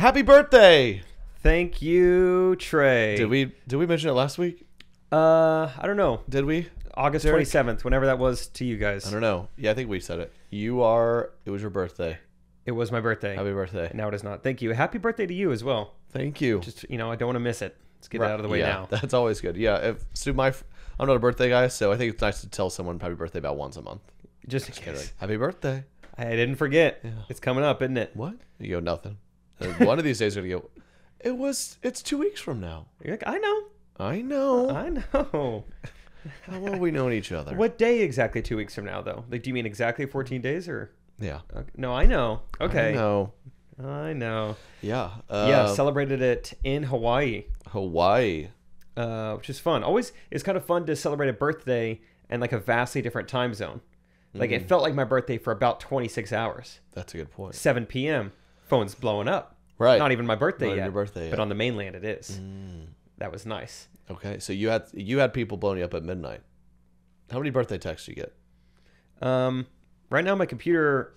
Happy birthday! Thank you, Trey. Did we mention it last week? I don't know. Did we? August Derek? 27th, whenever that was to you guys. I don't know. Yeah, I think we said it. It was your birthday. It was my birthday. Happy birthday. Now it is not. Thank you. Happy birthday to you as well. Thank you. Just, I don't want to miss it. Let's get it out of the way now. That's always good. Yeah. I'm not a birthday guy, so I think it's nice to tell someone happy birthday about once a month. Just in case. Like, happy birthday. I didn't forget. Yeah. It's coming up, isn't it? What? You go, nothing. One of these days you're going to go, it's 2 weeks from now. You're like, I know. I know. How well have we known each other? What day exactly 2 weeks from now, though? Like, do you mean exactly 14 days or? Yeah. No, I know. Okay. I know. Yeah. Yeah. Celebrated it in Hawaii. Which is fun. Always, it's kind of fun to celebrate a birthday in like a vastly different time zone. Like it felt like my birthday for about 26 hours. That's a good point. 7 p.m. Phone's blowing up. Right. Not even my birthday Not yet. Your birthday but yet. On the mainland it is. That was nice. Okay, so you had people blowing you up at midnight. How many birthday texts do you get? Right now my computer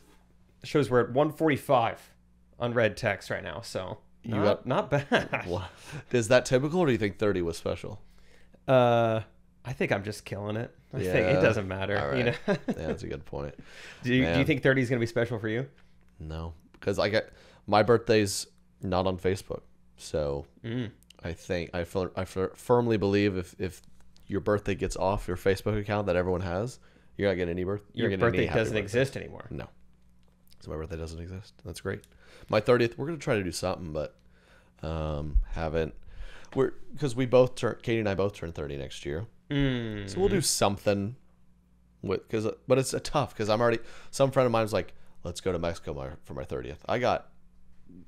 shows we're at 145 unread text right now, so not bad. What? Is that typical, or do you think 30 was special? I think I'm just killing it. I think it doesn't matter. All right. Yeah, that's a good point. Do you think 30 is going to be special for you? No, because my birthday's not on Facebook, so I firmly believe if your birthday gets off your Facebook account that everyone has, you're not getting any birthday. Your birthday doesn't exist anymore. No, so my birthday doesn't exist. That's great. My 30th, we're gonna try to do something, but haven't. Because Katie and I both turn 30 next year. So we'll do something but it's tough because some friend of mine was like, let's go to Mexico for my 30th. I got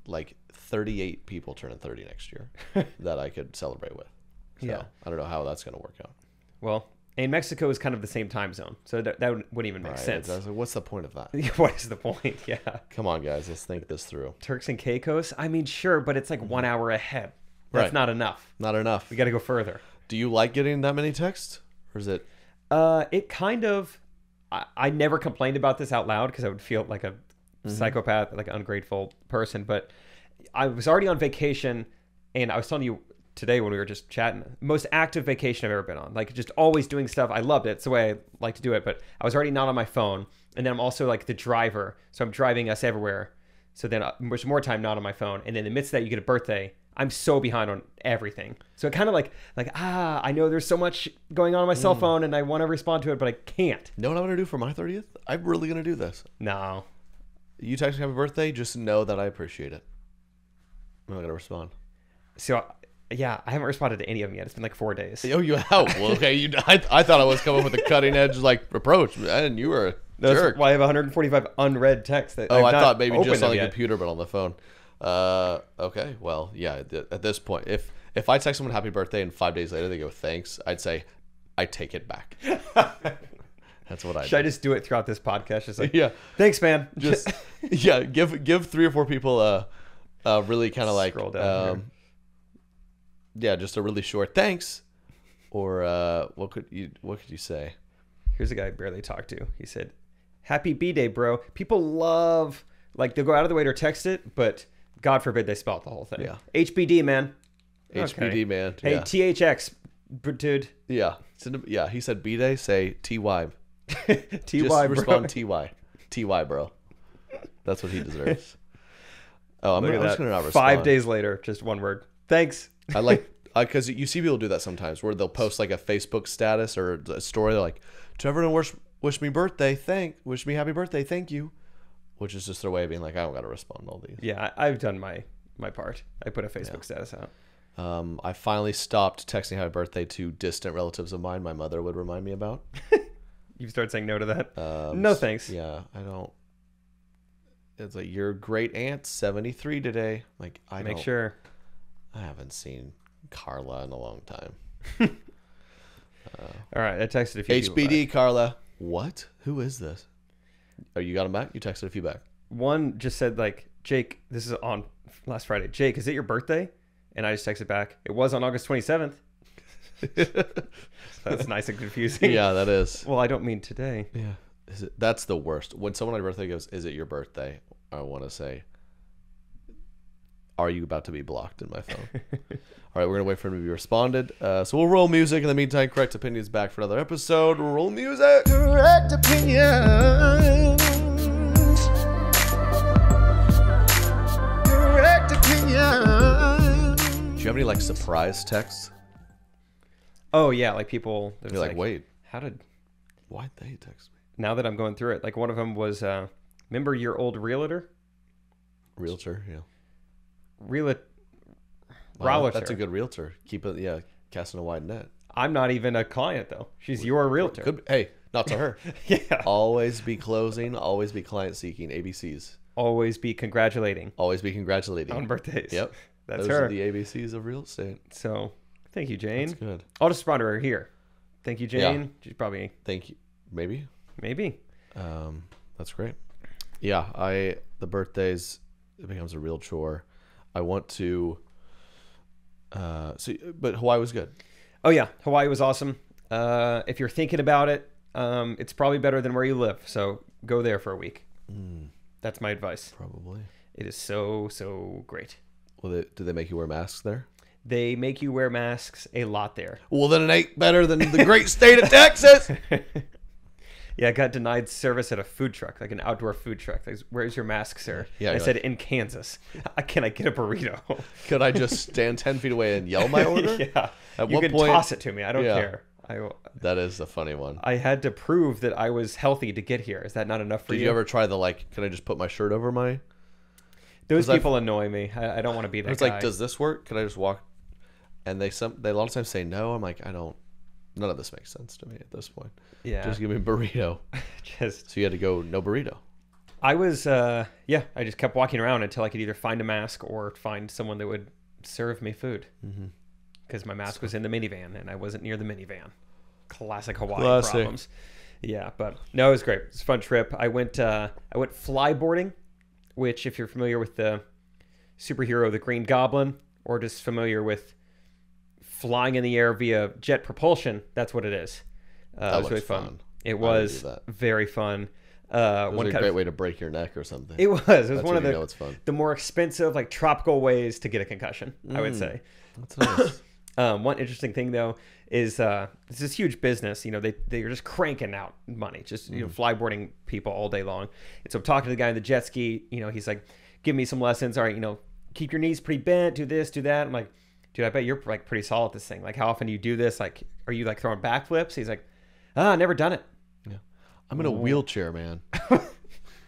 like 38 people turning 30 next year that I could celebrate with. So yeah. I don't know how that's going to work out. Well, and Mexico is kind of the same time zone. So that wouldn't even make sense. Like, what's the point of that? What is the point? Yeah. Come on, guys. Let's think this through. Turks and Caicos? I mean, sure, but it's like 1 hour ahead. That's not enough. Not enough. We got to go further. Do you like getting that many texts? Or is it? It kind of... I never complained about this out loud because I would feel like a psychopath, like an ungrateful person. But I was already on vacation, and I was telling you today when we were just chatting, most active vacation I've ever been on. Like just always doing stuff. I loved it. It's the way I like to do it. But I was already not on my phone. And then I'm also like the driver. So I'm driving us everywhere. So then there's more time not on my phone. And in the midst of that, you get a birthday. I'm so behind on everything. So it kind of like I know there's so much going on my cell phone and I want to respond to it, but I can't. You know what I'm going to do for my 30th? I'm really going to do this. No. You text me happy birthday, just know that I appreciate it. I'm not going to respond. So, yeah, I haven't responded to any of them yet. It's been like 4 days. Oh, you have? Well, okay. I thought I was coming with a cutting edge approach, and you were a jerk. Well, I have 145 unread texts. That I thought maybe just on the computer, but on the phone. Okay, well, yeah, at this point, if I text someone happy birthday and 5 days later they go thanks, I'd say I take it back. That's what Should I just do it throughout this podcast? Just like, yeah, thanks, man. Just give 3 or 4 people a really kind of like scroll down yeah, just a really short thanks, or what could you say? Here's a guy I barely talked to. He said, "Happy B-Day, bro." People love, like, they'll go out of the way to text it, but God forbid they spell the whole thing. Yeah. HBD, man. HBD, man. Hey, yeah. THX, dude. Yeah. Yeah, he said B-Day, say TY. TY, just bro. respond TY. TY, bro. That's what he deserves. Oh, I'm just going to not respond. 5 days later, just one word. Thanks. I like, because you see people do that sometimes where they'll post like a Facebook status or a story. They're like, to everyone wish me birthday, wish me happy birthday, thank you. Which is just their way of being like, I don't got to respond to all these. Yeah, I've done my part. I put a Facebook status out. I finally stopped texting happy birthday to distant relatives of mine my mother would remind me about. You've started saying no to that? No thanks. Yeah, I don't. It's like, your great aunt's 73 today. Like, Make sure. I haven't seen Carla in a long time. All right, I texted a few HBD, people back. Carla. What? Who is this? Oh, you got him back? You texted a few back. One just said, like, Jake, this is on last Friday. Jake, is it your birthday? And I just texted back, it was on August 27th. That's nice and confusing. Yeah, that is. Well, I don't mean today. Yeah. That's the worst. When someone on your birthday goes, is it your birthday? I want to say, are you about to be blocked in my phone? All right, we're going to wait for him to be responded. So we'll roll music. In the meantime, Correct Opinion's back for another episode. Roll music. Correct opinions. Correct opinions. Do you have any like surprise texts? Oh yeah, like people. You're like, wait, why'd they text me? Now that I'm going through it, like one of them was, remember your old realtor? Realtor, yeah. Realtor. That's a good realtor. Keep it, casting a wide net. I'm not even a client though. She's your realtor. Hey, not to her. Yeah. Always be closing. Always be client seeking. ABCs. Always be congratulating. Always be congratulating. On birthdays. Yep. That's Those her. are the ABCs of real estate. So, thank you, Jane. That's good. I'll just respond to her here. Thank you, Jane. Yeah. She's probably... Thank you. Maybe. That's great. Yeah, the birthdays, it becomes a real chore. I want to see, but Hawaii was good. Oh yeah, Hawaii was awesome. If you're thinking about it, it's probably better than where you live. So go there for a week. That's my advice. Probably. It is so great. Well, do they make you wear masks there? They make you wear masks a lot there. Well, then it ain't better than the great state of Texas. Yeah, I got denied service at a food truck, like an outdoor food truck. Like, where's your mask, sir? Yeah, I said, in Kansas. Can I get a burrito? Could I just stand 10 feet away and yell my order? Yeah. At you what can point? toss it to me. I don't care. That is a funny one. I had to prove that I was healthy to get here. Is that not enough for you? Did you ever try can I just put my shirt over my... Those people annoy me. I don't want to be that guy. It's like, does this work? Can I just walk? And they a lot of times say no. I'm like, none of this makes sense to me at this point. Yeah. Just give me a burrito. So you had to go no burrito. I was, I just kept walking around until I could either find a mask or find someone that would serve me food. Because my mask was in the minivan and I wasn't near the minivan. Classic Hawaii problems. Yeah, but no, it was great. It was a fun trip. I went flyboarding, which if you're familiar with the superhero, the Green Goblin, or just familiar with flying in the air via jet propulsion, that's what it is. It was really fun. It was very fun. It was a great way to break your neck or something. It was. It was one of the more expensive, like tropical ways to get a concussion, I would say. That's nice. One interesting thing though is it's this huge business. You know, they're just cranking out money, just flyboarding people all day long. And so I'm talking to the guy in the jet ski. You know, he's like, "Give me some lessons. All right, keep your knees pretty bent. Do this, do that." I'm like, "Dude, I bet you're like pretty solid at this thing. Like, how often do you do this? Like, are you like throwing backflips?" He's like, never done it. Yeah, I'm in a wheelchair, man.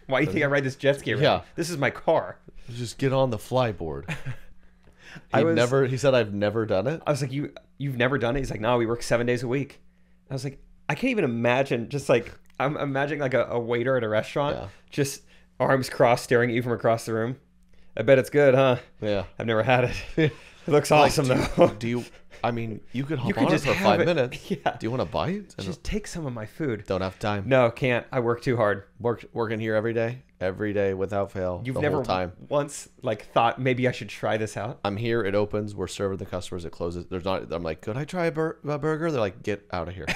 Why do you think I ride this jet ski around? Yeah, this is my car. Just get on the flyboard. He said, "I've never done it." I was like, you've never done it? He's like, "No, we work 7 days a week." I was like, I can't even imagine. Just like I'm imagining like a waiter at a restaurant, just arms crossed, staring at you from across the room. I bet it's good, huh? Yeah, I've never had it. It looks awesome though. Do you? I mean, you could hop on it for 5 minutes. Yeah. Do you want a bite? Just take some of my food. Don't have time. No, can't. I work too hard. Working here every day without fail. You've never once like thought maybe I should try this out? I'm here. It opens. We're serving the customers. It closes. There's not. I'm like, could I try a burger? They're like, get out of here.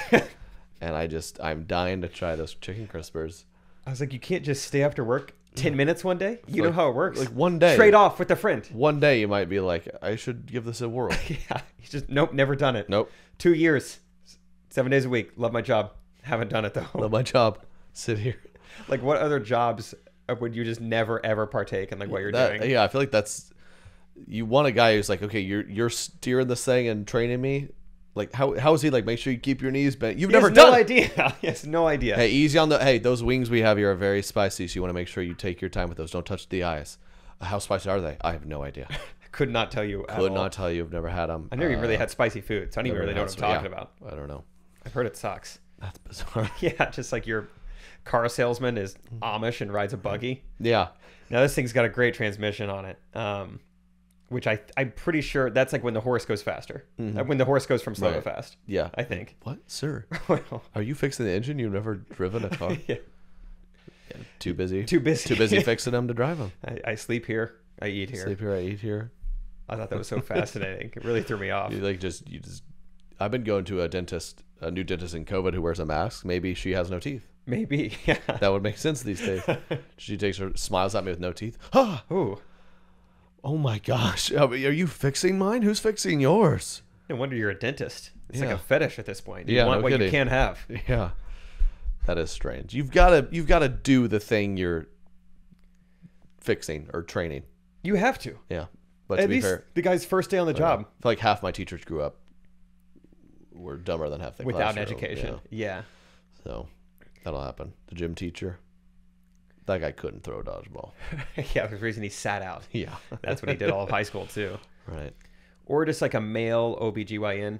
And I'm dying to try those chicken crispers. I was like, you can't just stay after work 10 minutes one day. You know how it works. Like one day. Trade off with a friend. One day you might be like, I should give this a whirl. Yeah. You just, nope, never done it. Nope. 2 years, 7 days a week. Love my job. Haven't done it though. Love my job. Sit here. Like what other jobs would you just never ever partake in like what you're doing? Yeah, I feel like you want a guy who's like, okay, you're steering this thing and training me. Like how is he like? Make sure you keep your knees bent. You've never done it. He has no idea. Hey, easy on those wings we have here are very spicy, so you want to make sure you take your time with those. Don't touch the eyes. How spicy are they? I have no idea. I could not tell you. Could not tell you. I've never had them. I never even really had spicy food, so I don't even really know what I'm talking about. I don't know. I've heard it sucks. That's bizarre. Yeah, just like your car salesman is Amish and rides a buggy. Yeah. Now this thing's got a great transmission on it. Which I'm pretty sure that's like when the horse goes faster. When the horse goes from slow to fast. Yeah. I think. What? Sir? Are you fixing the engine? You've never driven a car? Yeah. Too busy fixing them to drive them. I sleep here. I eat here. Sleep here. I eat here. I thought that was so fascinating. It really threw me off. I've been going to a new dentist in COVID who wears a mask. Maybe she has no teeth. Maybe. Yeah. That would make sense these days. She smiles at me with no teeth. Ah! Ooh. Oh my gosh. Are you fixing mine? Who's fixing yours? No wonder you're a dentist. It's like Yeah. a fetish at this point. You Yeah, want no what you kidding. can't have. Yeah. That is strange. You've got to do the thing you're fixing or training. You have to. Yeah. But to At be least fair, the guy's first day on the I job feel like half my teachers grew up were dumber than half the without an classroom. education. Yeah. Yeah. So that'll happen. The gym teacher, that guy couldn't throw a dodgeball. Yeah, there's a reason he sat out. Yeah. That's what he did all of high school too. Right. Or just like a male OBGYN.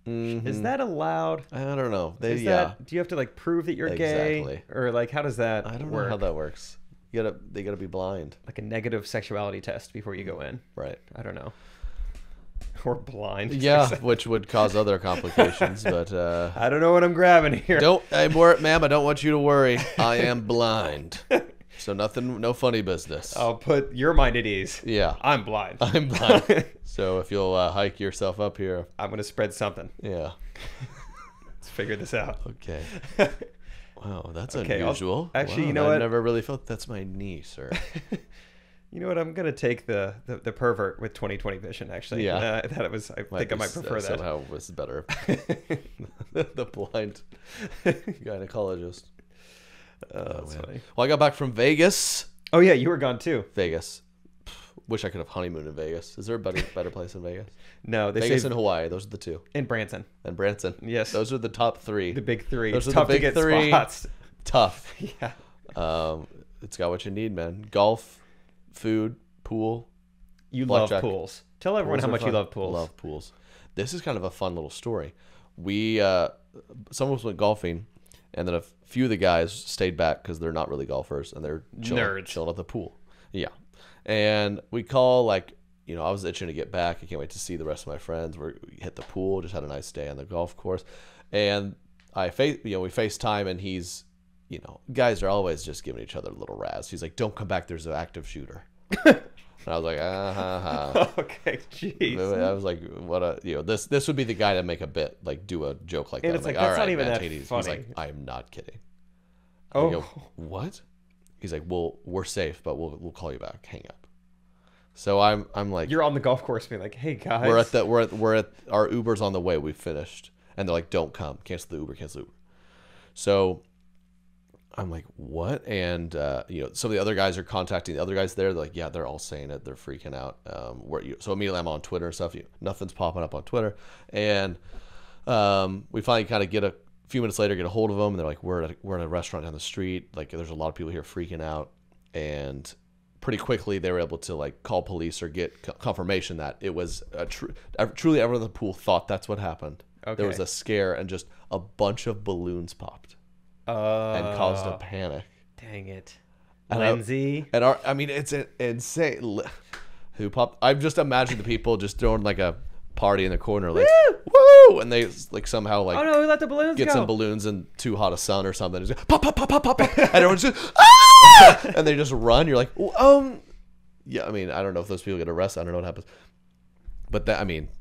Is that allowed? I don't know. Do you have to like prove that you're gay? Exactly. Or like how does that I don't work? know how that works. They gotta be blind. Like a negative sexuality test before you go in. Right. I don't know. Or blind. Yeah, which would cause other complications, but I don't know what I'm grabbing here. ma'am, I don't want you to worry. I am blind. So no funny business. I'll put your mind at ease. Yeah. I'm blind. I'm blind. So if you'll hike yourself up here. I'm gonna spread something. Yeah. Let's figure this out. Okay. Wow, that's Okay, unusual. actually, Wow, you know I've what? never really felt that's my knee, sir. You know what? I'm gonna take the pervert with 20/20 vision. Actually, Yeah. I think I might prefer that. Somehow was better. The blind gynecologist. That's man. funny. Well, I got back from Vegas. Oh yeah, you were gone too. Vegas. Wish I could have honeymoon in Vegas. Is there a better place than Vegas? No, they Vegas say and Hawaii. Those are the two. in Branson. And Branson. Yes. Those are the top three. The big three. Those It's are the tough to big get three. spots. Tough. Yeah. It's got what you need, man. Golf, food, pool. You Blackjack. love pools. Tell everyone Pools how are much you fun. love pools. Love pools. This is kind of a fun little story. We some of us went golfing, and then a few of the guys stayed back because they're not really golfers and they're Nerds. chilling at the pool. Yeah, and we call like I was itching to get back. I can't wait to see the rest of my friends. We hit the pool. Just had a nice day on the golf course, and we FaceTime, and he's guys are always just giving each other a little razz. He's like, "Don't come back. There's an active shooter." And I was like, Okay, jeez. I was like, what this would be the guy to make a bit, like do a joke like And that. it's I'm like, all that's not right, even man, that take it easy. funny. He's like, I am not kidding. Oh. I go, what? He's like, well, we're safe, but we'll call you back. Hang up. So I'm like, You're on the golf course being like, hey guys. we're at our Uber's on the way. We finished, and they're like, don't come. Cancel the Uber. So I'm like, what? And some of the other guys are contacting the other guys there. They're like, yeah, they're all saying it. They're freaking out. So immediately I'm on Twitter and stuff. Nothing's popping up on Twitter, and we finally kind of get a few minutes later, get a hold of them, and they're like, we're at a restaurant down the street. Like, there's a lot of people here freaking out, and pretty quickly they were able to like call police or get confirmation that it was truly everyone in the pool thought that's what happened. Okay. There was a scare, and just a bunch of balloons popped. And caused a panic. Dang it. And Lindsay. It's insane. Who popped? I've just imagined the people just throwing like a party in the corner, like woo, and they like somehow like Oh no, we let the balloons get go. some balloons in too hot a sun or something. It's just, pop, pop, pop, pop, pop, pop, and everyone's just and they just run. You're like, yeah. I mean, I don't know if those people get arrested. I don't know what happens. But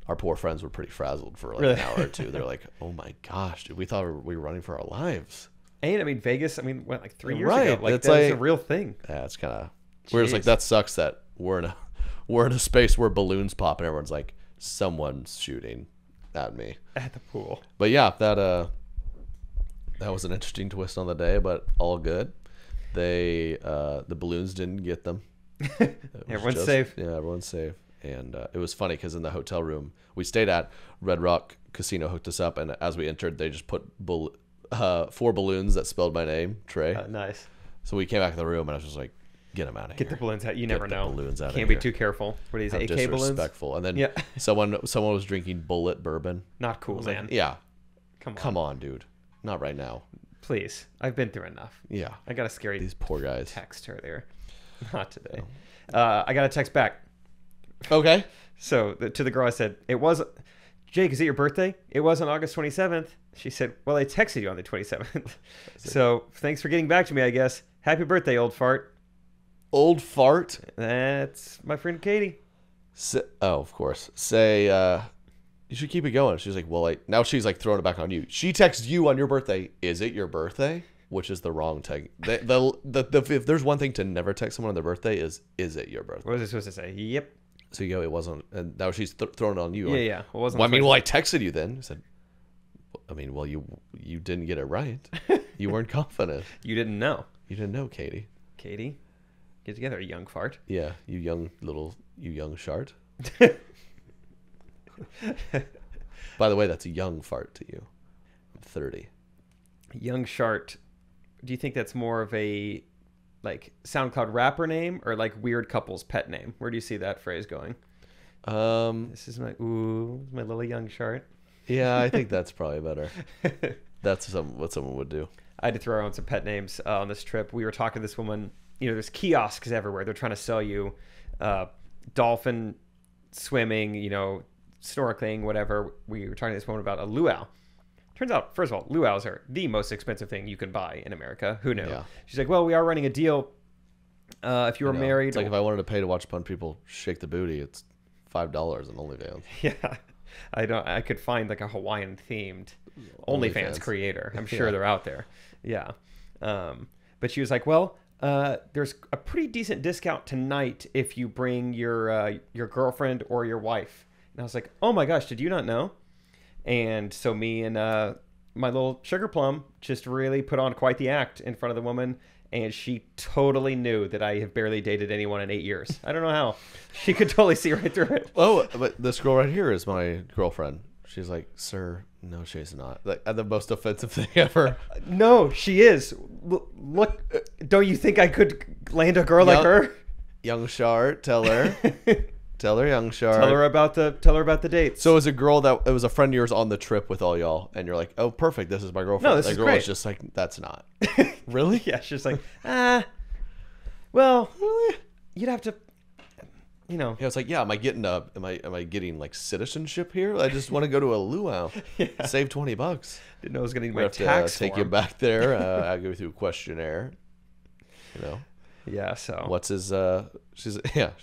our poor friends were pretty frazzled for like an hour or two. They're like, oh my gosh, dude, we thought we were running for our lives. And Vegas, went like 3 years Right. ago. Like, It's that's a like- real thing. Yeah, it's kind of we're just like, Jeez. that sucks that we're in a space where balloons pop and everyone's like, someone's shooting at me. At the pool. But yeah, that was an interesting twist on the day, but all good. They the balloons didn't get them. Everyone's safe. Yeah, everyone's safe. And it was funny because in the hotel room we stayed at, Red Rock Casino hooked us up, and as we entered, they just put 4 balloons that spelled my name, Trey. Nice. So we came back to the room, and I was just like, get them out of here. Get the balloons out. You never the know. balloons out of Can't be here. too careful. What are these, How AK balloons? disrespectful. And then Yeah. someone was drinking bullet bourbon. Not cool, man. Yeah. Come on. Come on, dude. Not right now. Please. I've been through enough. Yeah. I got a scary These poor guys. text earlier. Not today. I got a text back. Okay. So to the girl, I said, Jake, is it your birthday? It was on August 27th. She said, well, I texted you on the 27th. So thanks for getting back to me, I guess. Happy birthday, old fart. Old fart. That's my friend Katie. Of course. Say, you should keep it going. She's like, well, now she's like throwing it back on you. She texts you on your birthday. Is it your birthday? Which is the wrong tag. If there's one thing to never text someone on their birthday is it your birthday? What was I supposed to say? Yep. So you go, it wasn't, and now she's throwing it on you. Yeah, yeah. It wasn't. Well, I mean, I texted you then. I said, I mean, well, you didn't get it right. You weren't confident. You didn't know. You didn't know, Katie. Katie, get together, you young fart. Yeah, you young shart. By the way, that's a young fart to you. I'm 30. Young Shart. Do you think that's more of a like SoundCloud rapper name or like weird couple's pet name? Where do you see that phrase going? This is my little young Shart. Yeah, I think that's probably better. That's what someone would do. I had to throw on some pet names on this trip. We were talking to this woman. There's kiosks everywhere. They're trying to sell you dolphin swimming, snorkeling, whatever. We were talking to this woman about a luau. Turns out, first of all, luau's are the most expensive thing you can buy in America. Who knew? Yeah. She's like, well, we are running a deal. If you were married... It's like if I wanted to pay to watch a bunch of people shake the booty, it's $5 on OnlyFans. Yeah. I could find like a Hawaiian-themed OnlyFans creator. I'm sure they're out there. Yeah. But she was like, well, there's a pretty decent discount tonight if you bring your girlfriend or your wife. And I was like, oh my gosh, did you not know? And so me and my little sugar plum just really put on quite the act in front of the woman. And she totally knew that I have barely dated anyone in 8 years. I don't know how. She could totally see right through it. Oh, but this girl right here is my girlfriend. She's like, sir, no, she's not. Like, the most offensive thing ever. No, she is. Look, don't you think I could land a girl like her? Young Shart, tell her. Tell her, young Shart. Tell her about the dates. So it was a girl it was a friend of yours on the trip with all y'all, and you're like, oh, perfect, this is my girlfriend. No, this is girl great. is just like, that's not. Really? Yeah, she's like, well, really? You'd have to, Yeah, it's like, yeah, am I getting like citizenship here? I just want to go to a luau. Yeah. Save $20. Didn't know I was going to need my tax take you back there. I'll go through a questionnaire. Yeah, so what's his she's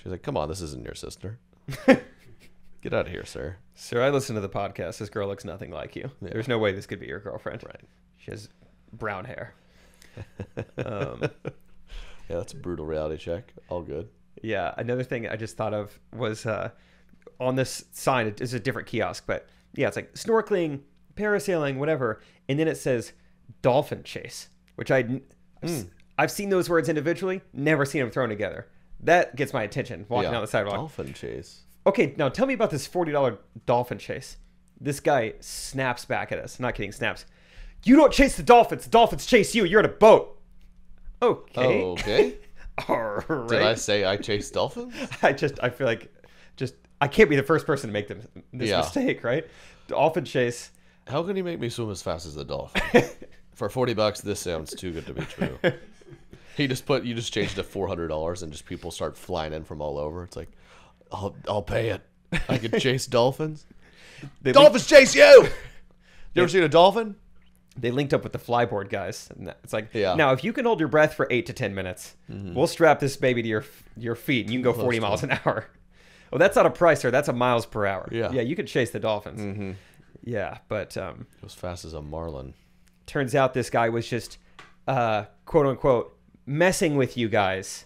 like, come on, this isn't your sister. Get out of here, sir. Sir, I listened to the podcast. This girl looks nothing like you. Yeah. There's no way this could be your girlfriend. Right. She has brown hair. Yeah, that's a brutal reality check. All good. Yeah, another thing I just thought of was on this sign, it is a different kiosk, but yeah, it's like snorkeling, parasailing, whatever. And then it says dolphin chase, which I've seen those words individually, never seen them thrown together. That gets my attention walking down the sidewalk. Dolphin chase. Okay, now tell me about this $40 dolphin chase. This guy snaps back at us. I'm not kidding, snaps. You don't chase the dolphins chase you. You're in a boat. Okay. Oh, okay. All right. Did I say I chase dolphins? I feel like I can't be the first person to make this mistake, right? Dolphin chase. How can you make me swim as fast as the dolphin? For $40, this sounds too good to be true. You just changed to $400 and just people start flying in from all over. It's like, I'll pay it. I could chase dolphins. Dolphins chase you! You ever seen a dolphin? They linked up with the flyboard guys. And it's like, yeah. Now if you can hold your breath for 8 to 10 minutes, we'll strap this baby to your feet and you can go 40 miles an hour. Well, that's not a price, sir. That's a miles per hour. Yeah. Yeah, you could chase the dolphins. Mm-hmm. Yeah, but as fast as a marlin. Turns out this guy was just quote unquote messing with you guys,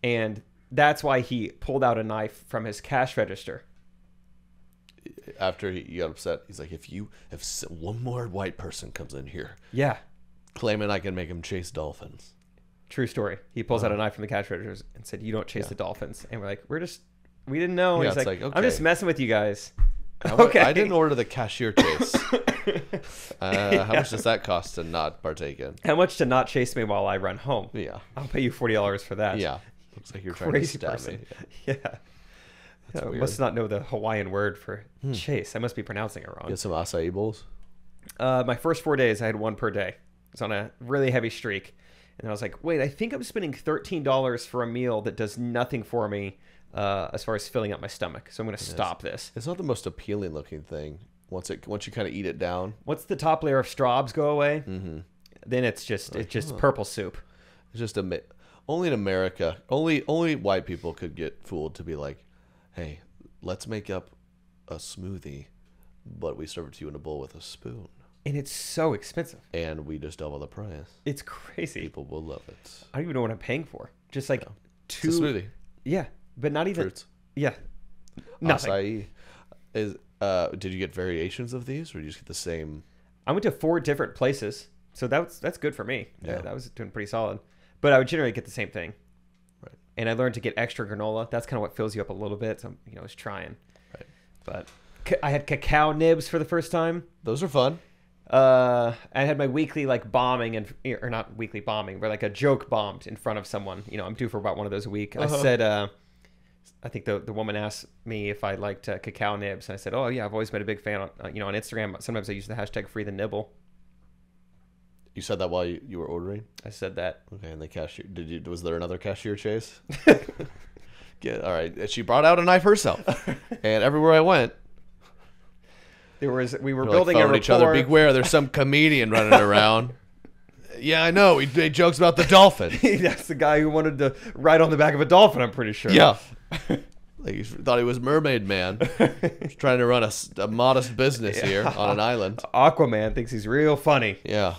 and that's why he pulled out a knife from his cash register. After he got upset, he's like, if one more white person comes in here, yeah, claiming I can make him chase dolphins. True story. He pulls out a knife from the cash register and said, you don't chase the dolphins. And we're like, we didn't know. Yeah, he's like, okay. I'm just messing with you guys. Okay. I didn't order the cashier chase. How much does that cost to not partake in? How much to not chase me while I run home? Yeah. I'll pay you $40 for that. Yeah. Looks like you're trying to stab person. me. Yeah. I must not know the Hawaiian word for chase. I must be pronouncing it wrong. Get some acai bowls? My first 4 days, I had one per day. I was on a really heavy streak. And I was like, wait, I think I'm spending $13 for a meal that does nothing for me as far as filling up my stomach. So I'm going to stop this. It's not the most appealing looking thing. Once you kind of eat it down. Once the top layer of straws go away, then it's just purple soup. It's just only in America, only white people could get fooled to be like, hey, let's make up a smoothie, but we serve it to you in a bowl with a spoon. And it's so expensive. And we just double the price. It's crazy. People will love it. I don't even know what I'm paying for. Just like It's a smoothie. Yeah, but not even. Fruits. Yeah, Nothing. Acai. Did you get variations of these, or did you just get the same? I went to 4 different places, so that's good for me. Yeah. That was doing pretty solid. But I would generally get the same thing. Right. And I learned to get extra granola. That's kind of what fills you up a little bit. So I was trying. Right. But I had cacao nibs for the first time. Those are fun. I had my weekly bombing or not weekly bombing, but like a joke bombed in front of someone. I'm due for about one of those a week. I said, I think the woman asked me if I liked cacao nibs, and I said, oh yeah, I've always been a big fan. On Instagram, sometimes I use the hashtag free the nibble. You said that while you were ordering? I said that. Okay, and the cashier, was there another cashier chase? All right. She brought out a knife herself. And everywhere I went, we were we're building like a rapport. each other. Beware, there's some comedian running around. Yeah, I know. He made jokes about the Dolphin. That's the guy who wanted to ride on the back of a dolphin, I'm pretty sure. Yeah. Like he thought he was Mermaid Man. He's trying to run a modest business here on an island. Aquaman thinks he's real funny. Yeah.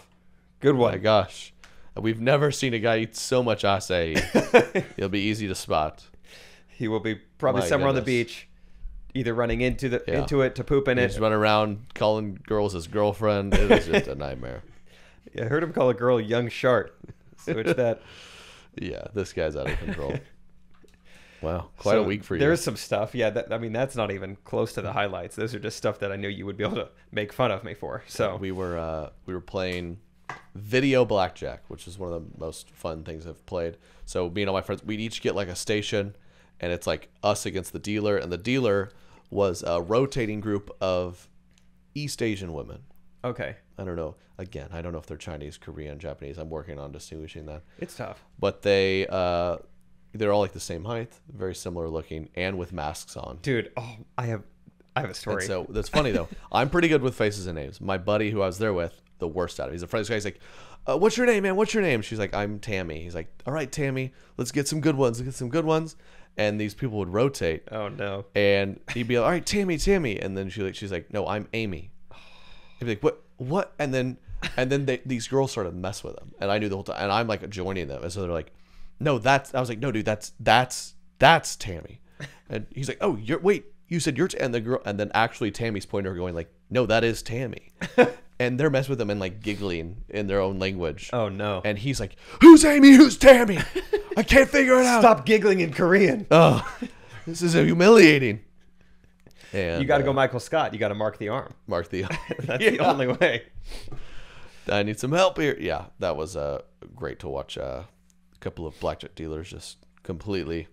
Good My one. gosh. We've never seen a guy eat so much acai. He'll be easy to spot. He will be probably My somewhere on the goodness. beach, either running into it to poop in it. He's running around calling girls his girlfriend. It is just a nightmare. Yeah, I heard him call a girl a young shark. Switch that. Yeah, this guy's out of control. Wow, quite a week for you. There's some stuff. Yeah, that's not even close to the highlights. Those are just stuff that I knew you would be able to make fun of me for. So we were playing video blackjack, which is one of the most fun things I've played. So me and all my friends, we'd each get like a station, and it's like us against the dealer, and the dealer was a rotating group of East Asian women. okay, I don't know. Again, I don't know if they're Chinese, Korean, Japanese. I'm working on distinguishing that. it's tough. But they're all like the same height, very similar looking, and with masks on. Dude, I have a story. And so that's funny though. I'm pretty good with faces and names. My buddy who I was there with, the worst at it. He's a friend. This guy's like, "What's your name, man? What's your name?" She's like, "I'm Tammy." He's like, "All right, Tammy, let's get some good ones. Let's get some good ones." And these people would rotate. Oh no. And he'd be like, "All right, Tammy," and then she's like, "No, I'm Amy." He'd be like, "What?" And then these girls started to mess with him, and I knew the whole time. And I'm like joining them, and so they're like, "No, that's." I was like, "No, dude, that's Tammy." And he's like, "Oh, you said you're," and the girl, and then actually Tammy's pointing to her going like, "No, that is Tammy." And they're messing with him and like giggling in their own language. Oh no. And he's like, "Who's Amy? Who's Tammy? I can't figure it out." Stop giggling in Korean. Oh, this is humiliating. And You got to go Michael Scott. You got to mark the arm. Mark the. That's the only way. I need some help here. Yeah, that was great to watch. A couple of blackjack dealers just completely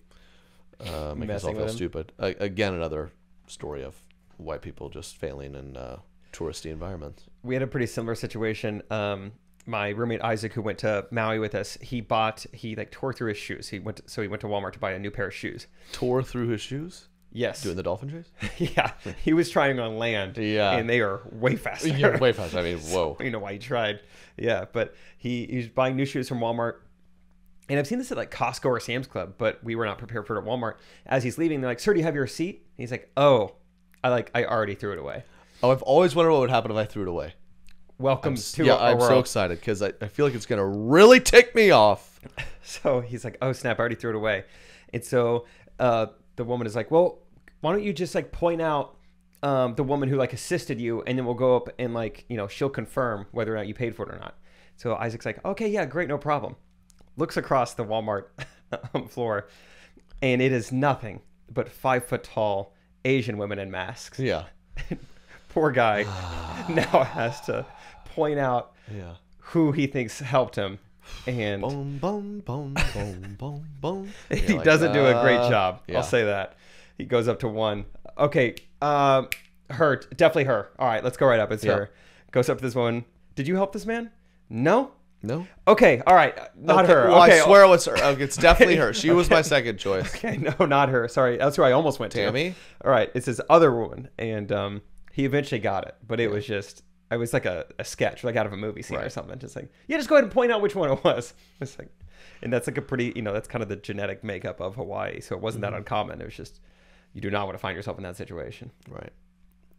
make Messing themselves feel with him. stupid. Again, another story of white people just failing in touristy environments. We had a pretty similar situation. My roommate Isaac, who went to Maui with us, he tore through his shoes. He went to Walmart to buy a new pair of shoes. Tore through his shoes? Yes. Doing the dolphin chase? Yeah. He was trying on land. Yeah. And they are way faster. Yeah, way faster. I mean, whoa. You know why he tried. Yeah. But he's buying new shoes from Walmart. And I've seen this at like Costco or Sam's Club, but we were not prepared for it at Walmart. As he's leaving, they're like, "Sir, do you have your receipt?" And he's like, "Oh, I already threw it away." Oh, I've always wondered what would happen if I threw it away. Welcome to our I'm world. so excited because I feel like it's going to really tick me off. So he's like, "Oh snap, I already threw it away." And so the woman is like, "Well, why don't you just like point out the woman who like assisted you, and then we'll go up and like, she'll confirm whether or not you paid for it or not." So Isaac's like, "Okay, yeah, great, no problem." Looks across the Walmart floor, and it is nothing but 5 foot tall Asian women in masks. Yeah. Poor guy now has to point out Yeah. who he thinks helped him, and Boom, boom, boom, boom, boom, boom. he doesn't do a great job. yeah. I'll say that. He goes up to one. Okay, her, definitely her. All right, let's go right up. It's Yeah. her. Goes up to this woman. "Did you help this man?" "No." No? "Okay, all right, not Okay, her." Well, Okay, I swear it was her. Okay, it's definitely her. She was my second choice. Okay, no, not her. Sorry, that's who I almost went to. Tammy? All right, it's this other woman, and he eventually got it, but it was like a sketch, like out of a movie scene or Right. something. Just like, yeah, just go ahead and point out which one it was. It's like, and that's like a pretty, that's kind of the genetic makeup of Hawaii, so it wasn't that uncommon. It was just, you do not want to find yourself in that situation. Right.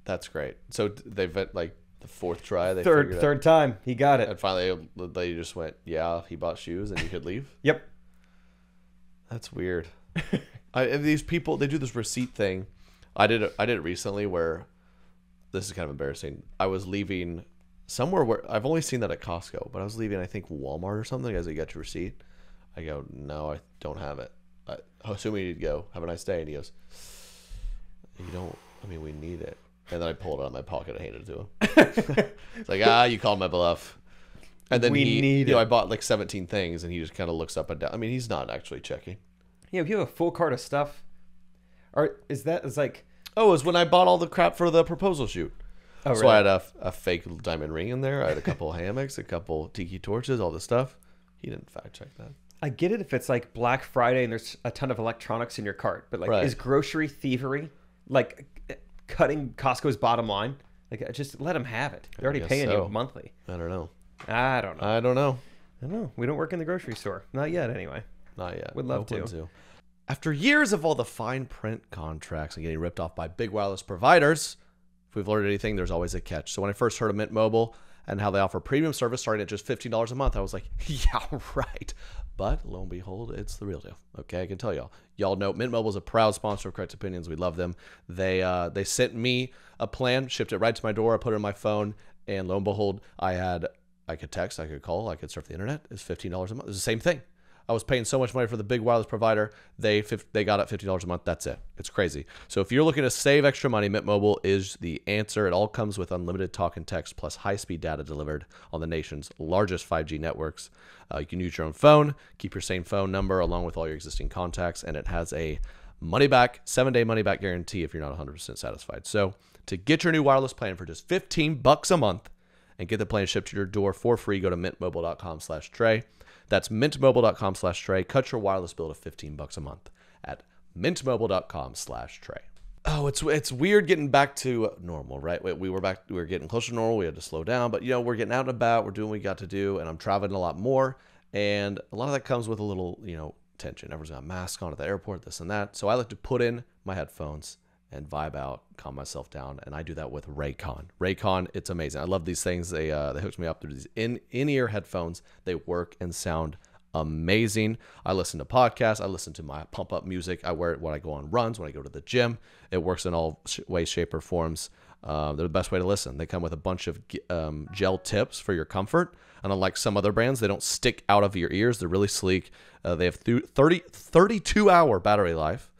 That's great. So they've like the fourth try. They figured out- Third time, he got it. And finally, they just went, "Yeah, he bought shoes, and you could leave." Yep. That's weird. These people, they do this receipt thing. I did it recently where this is kind of embarrassing. I was leaving somewhere where I've only seen that at Costco, but I was leaving, I think, Walmart or something. As I got your receipt, I go, no, I don't have it. I assume you need to go. Have a nice day. And he goes, you don't. I mean, we need it. And then I pulled it out of my pocket and handed it to him. It's like, you called my bluff. And then I bought like 17 things, and he just kind of looks up and down. I mean, he's not actually checking. Yeah, if you have a full cart of stuff, or is that it's like? Oh, it was when I bought all the crap for the proposal shoot. Oh, so really? I had a fake diamond ring in there. I had a couple hammocks, a couple tiki torches, all this stuff. He didn't fact check that. I get it if it's like Black Friday and there's a ton of electronics in your cart, but like, is grocery thievery like cutting Costco's bottom line? Like, just let them have it. They're already paying you monthly. I don't know. I don't know. We don't work in the grocery store. Not yet, anyway. Not yet. Would love to. After years of all the fine print contracts and getting ripped off by big wireless providers, if we've learned anything, there's always a catch. So when I first heard of Mint Mobile and how they offer premium service starting at just $15 a month, I was like, yeah, right. But lo and behold, it's the real deal. Okay, I can tell y'all. Y'all know Mint Mobile is a proud sponsor of Correct Opinions. We love them. They sent me a plan, shipped it right to my door. I put it in my phone, and lo and behold, I could text, I could call, I could surf the internet. It's $15 a month. It's the same thing. I was paying so much money for the big wireless provider. They got it $50 a month. That's it. It's crazy. So if you're looking to save extra money, Mint Mobile is the answer. It all comes with unlimited talk and text plus high-speed data delivered on the nation's largest 5G networks. You can use your own phone, keep your same phone number along with all your existing contacts, and it has a 7-day money-back guarantee if you're not 100% satisfied. So to get your new wireless plan for just $15 a month and get the plan shipped to your door for free, go to mintmobile.com/Trey. That's mintmobile.com/Trey. Cut your wireless bill to $15 a month at mintmobile.com/Trey. Oh, it's weird getting back to normal, right? We were getting closer to normal. We had to slow down, but we're getting out and about. We're doing what we got to do, and I'm traveling a lot more. And a lot of that comes with a little, tension. Everyone's got a mask on at the airport, this and that. So I like to put in my headphones and vibe out, calm myself down, and I do that with Raycon. Raycon, it's amazing. I love these things. They hooked me up through these in-ear headphones. They work and sound amazing. I listen to podcasts. I listen to my pump-up music. I wear it when I go on runs, when I go to the gym. It works in all ways, shape, or forms. They're the best way to listen. They come with a bunch of gel tips for your comfort. And unlike some other brands, they don't stick out of your ears. They're really sleek. They have 32-hour battery life.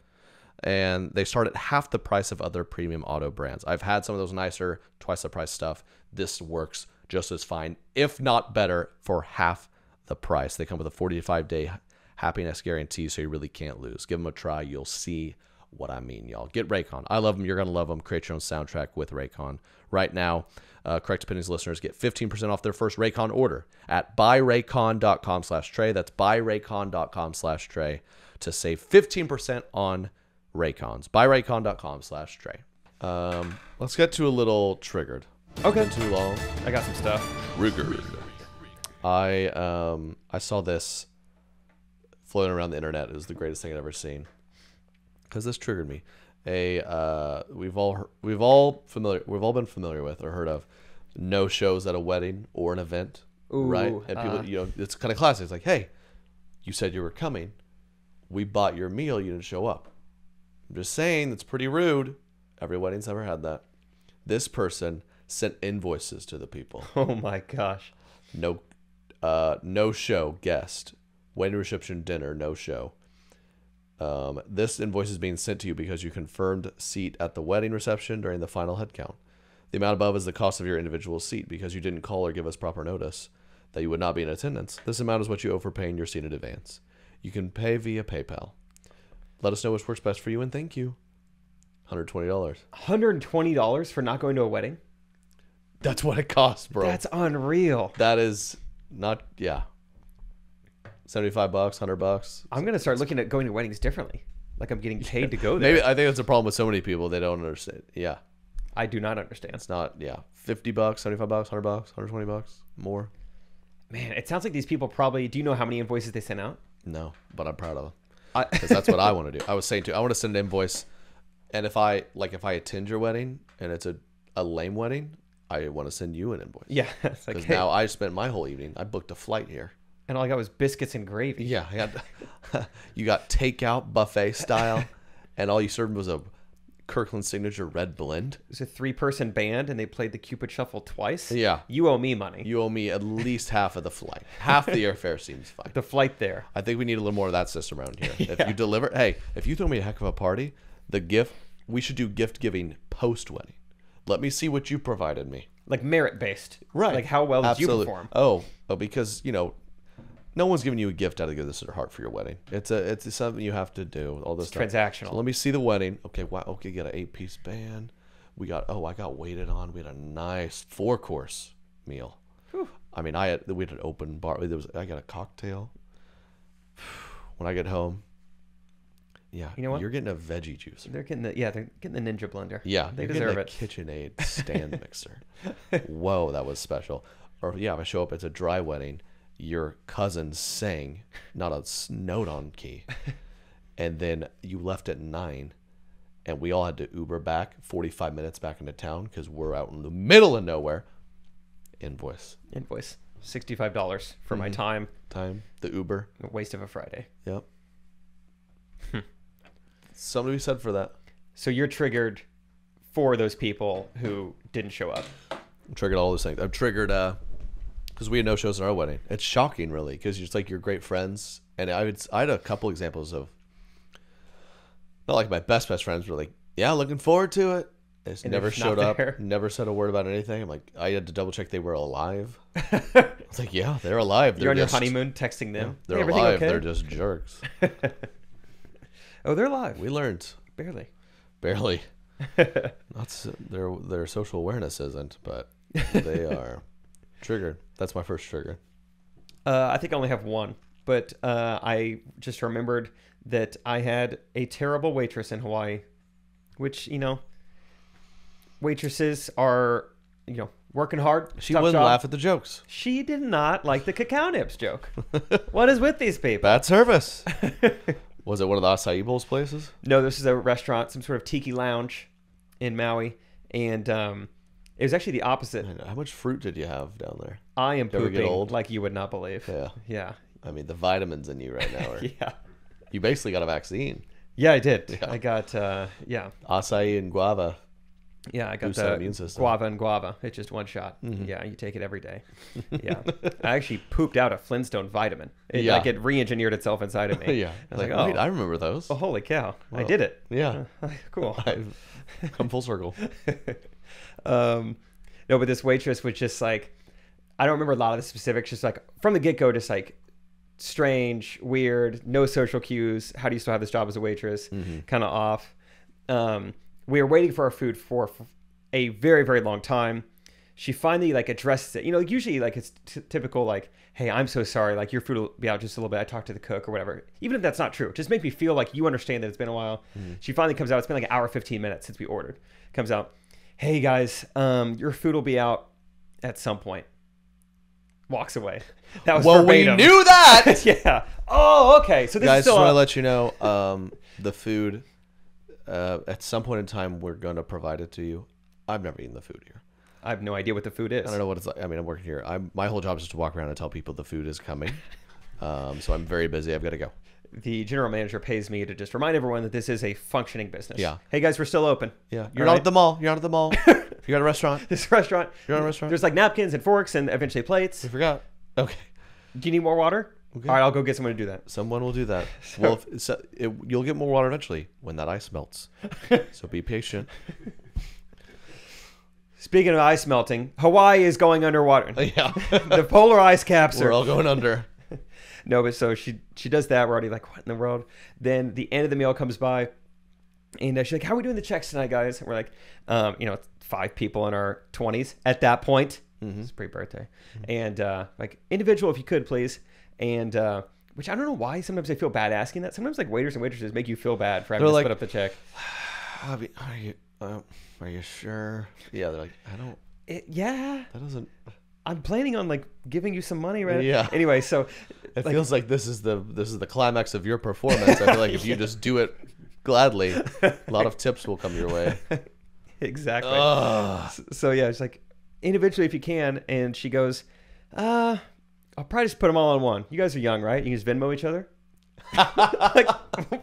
And they start at half the price of other premium auto brands. I've had some of those nicer, twice the price stuff. This works just as fine, if not better, for half the price. They come with a 45-day happiness guarantee, so you really can't lose. Give them a try. You'll see what I mean, y'all. Get Raycon. I love them. You're going to love them. Create your own soundtrack with Raycon. Right now, Correct Opinions listeners get 15% off their first Raycon order at buyraycon.com/Trey. That's buyraycon.com/Trey to save 15% on Raycons. Buyraycon.com/Trey. Let's get to a little triggered. Okay. Been too long. I got some stuff. Triggered. I saw this floating around the internet. It was the greatest thing I'd ever seen because this triggered me. We've all been familiar with or heard of no shows at a wedding or an event. Ooh, right? And people, it's kind of classic. It's like, hey, you said you were coming. We bought your meal. You didn't show up. I'm just saying, that's pretty rude. Every wedding's ever had that. This person sent invoices to the people. Oh my gosh. No show, guest. Wedding reception, dinner, no show. This invoice is being sent to you because you confirmed seat at the wedding reception during the final head count. The amount above is the cost of your individual seat because you didn't call or give us proper notice that you would not be in attendance. This amount is what you owe for paying your seat in advance. You can pay via PayPal. Let us know which works best for you, and thank you. $120. $120 for not going to a wedding? That's what it costs, bro. That's unreal. That is not, yeah. $75, $100. I'm going to start looking at going to weddings differently. Like I'm getting paid to go there. Maybe I think that's a problem with so many people. They don't understand. Yeah. I do not understand. It's not, yeah. $50, $75, $100, $120, more. Man, it sounds like these people probably, do you know how many invoices they sent out? No, but I'm proud of them. Because that's what I want to do. I was saying too, I want to send an invoice, and if I attend your wedding and it's a lame wedding, I want to send you an invoice. Yeah. Because now I spent my whole evening. I booked a flight here. And all I got was biscuits and gravy. Yeah. You got takeout buffet style, and all you served was a Kirkland signature red blend. It was a 3-person band, and they played the Cupid Shuffle twice. Yeah. You owe me money. You owe me at least half of the flight. Half the airfare seems fine. The flight there. I think we need a little more of that system around here. Yeah. If you deliver, hey, if you throw me a heck of a party, we should do gift giving post wedding. Let me see what you provided me. Like merit-based. Right. Like how well did you Absolutely. perform? Oh, because, no one's giving you a gift out of the goodness of their heart for your wedding. It's something you have to do. All this stuff. Transactional. So let me see the wedding. Okay, wow. Okay, get an 8-piece band. I got waited on. We had a nice 4-course meal. Whew. I mean, we had an open bar. I got a cocktail. When I get home, yeah, You know what? You're getting a veggie juicer. They're getting the Ninja blender. Yeah, They you're deserve getting a it. KitchenAid stand mixer. Whoa, that was special. Or yeah, if I show up, it's a dry wedding. Your cousin sang, not a note on key, and then you left at 9, and we all had to Uber back 45 minutes back into town because we're out in the middle of nowhere. Invoice $65 for my time. The Uber. A waste of a Friday. Yep. Something to be said for that. So you're triggered for those people who didn't show up. Triggered all those things. I've triggered because we had no shows in our wedding. It's shocking, really, because it's like you're great friends, and I had a couple examples of not like my best friends were like, yeah, looking forward to it. They just And never they're just showed not up, there. never said a word about anything. I'm like, I had to double check they were alive. I was like, yeah, they're alive. You're on your just- honeymoon texting them. They're Hey, everything alive. okay? They're just jerks. Oh, they're alive. We learned Barely. their social awareness isn't, but they are triggered. That's my first trigger. I think I only have one, but I just remembered that I had a terrible waitress in Hawaii, which, waitresses are, working hard. She tough wouldn't job. laugh at the jokes. She did not like the cacao nips joke. What is with these people? Bad service. Was it one of the acai bowls places? No, this is a restaurant, some sort of tiki lounge in Maui, and it was actually the opposite. I know. How much fruit did you have down there? I am ever get pooping old? like you would not believe. Yeah. Yeah. I mean, the vitamins in you right now are. Yeah. You basically got a vaccine. Yeah, I did. Yeah. I got, Acai and guava. Yeah, I got Boost that the immune system. guava and guava. It's just one shot. Mm-hmm. Yeah, you take it every day. Yeah. I actually pooped out a Flintstone vitamin. Yeah. Like it re-engineered itself inside of me. Yeah. I was like, wait, oh, I remember those. oh, holy cow. I Wow. did it. Yeah. Cool. I've come full circle. No, but this waitress was just like, I don't remember a lot of the specifics, just like from the get-go, just like strange, weird, no social cues. How do you still have this job as a waitress? Mm-hmm. Kind of off. We were waiting for our food for a very, very long time. She finally like addresses it. Usually like it's typical like, hey, I'm so sorry. Like your food will be out just a little bit. I talked to the cook or whatever. Even if that's not true, just make me feel like you understand that it's been a while. Mm-hmm. She finally comes out. It's been like an hour, 15 minutes since we ordered. Comes out. Hey guys, your food will be out at some point. Walks away. That was Well, verbatim. we knew that. Yeah. Oh, okay. So this Guys, is still just want to up. let you know, the food, at some point in time, we're going to provide it to you. I've never eaten the food here. I have no idea what the food is. I don't know what it's like. I mean, I'm working here. My whole job is just to walk around and tell people the food is coming. So I'm very busy. I've got to go. The general manager pays me to just remind everyone that this is a functioning business. Yeah. Hey guys, we're still open. Yeah. All You're not right? at the mall. You're not at the mall. You got a restaurant. This restaurant. You're at a restaurant. There's like napkins and forks and eventually plates. We forgot. Okay. Do you need more water? Okay. All right, I'll go get someone to do that. Someone will do that. Well, you'll get more water eventually when that ice melts. So be patient. Speaking of ice melting, Hawaii is going underwater. Yeah. The polar ice caps We're are. all going under. No, but so she does that. We're already like, what in the world? Then the end of the meal comes by, and she's like, "How are we doing the checks tonight, guys?" And we're like, 5 people in our 20s at that point. Mm-hmm. It's pre-birthday, and like individual, if you could, please. And which I don't know why. Sometimes I feel bad asking that. Sometimes like waiters and waitresses make you feel bad for having They're to like, split up the check. Are you sure? Yeah, they're like, I don't. Yeah, That doesn't. I'm planning on like giving you some money, right? Yeah. Anyway, so It feels like this is the climax of your performance. I feel like if you just do it gladly, a lot of tips will come your way. exactly. Ugh. So yeah, it's like individually if you can, and she goes, I'll probably just put them all on one. You guys are young, right? You can just Venmo each other. Like,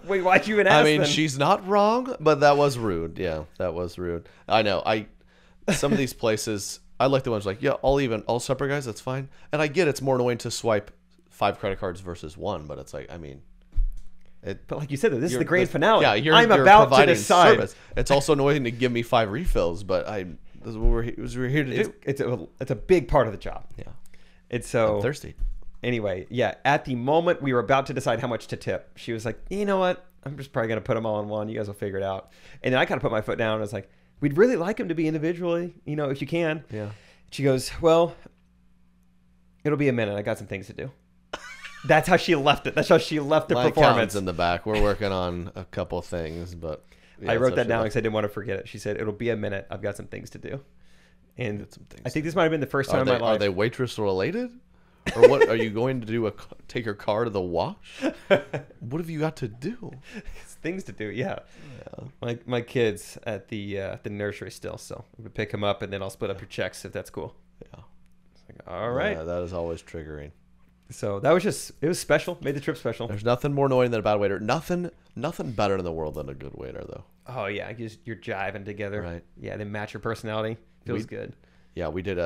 wait, why'd you even ask? I mean, then? she's not wrong, but that was rude. Yeah, that was rude. I know. Some of these places, I like the ones like, yeah, all separate guys. That's fine. And I get it's more annoying to swipe 5 credit cards versus 1, but it's like, I mean, but like you said, this is the grand finale. Yeah, you're I'm about to providing decide. service. It's also annoying to give me 5 refills, but this is what we're here to do. It's a big part of the job. Yeah, It's so I'm thirsty. Anyway, yeah, at the moment we were about to decide how much to tip, she was like, you know what? I'm just probably going to put them all in one. You guys will figure it out. And then I kind of put my foot down and was like, we'd really like them to be individually, if you can. Yeah. She goes, well, it'll be a minute. I got some things to do. That's how she left it. That's how she left the My performance. accountant's in the back. We're working on a couple things, but yeah, I wrote that down like, because I didn't want to forget it. She said, it'll be a minute. I've got some things to do. And some things I think this might have been the first time in my life. Are they waitress related? Or what are you going to do? Take your car to the wash? What have you got to do? It's things to do, yeah. My kids at the nursery still, so I'm gonna pick them up and then I'll split up your checks if that's cool. Yeah. It's like, all right. Yeah, that is always triggering. So that was it was special. Made the trip special. There's nothing more annoying than a bad waiter. Nothing better in the world than a good waiter, though. Oh yeah, you're jiving together. Right. Yeah, they match your personality. Feels good. Yeah, we did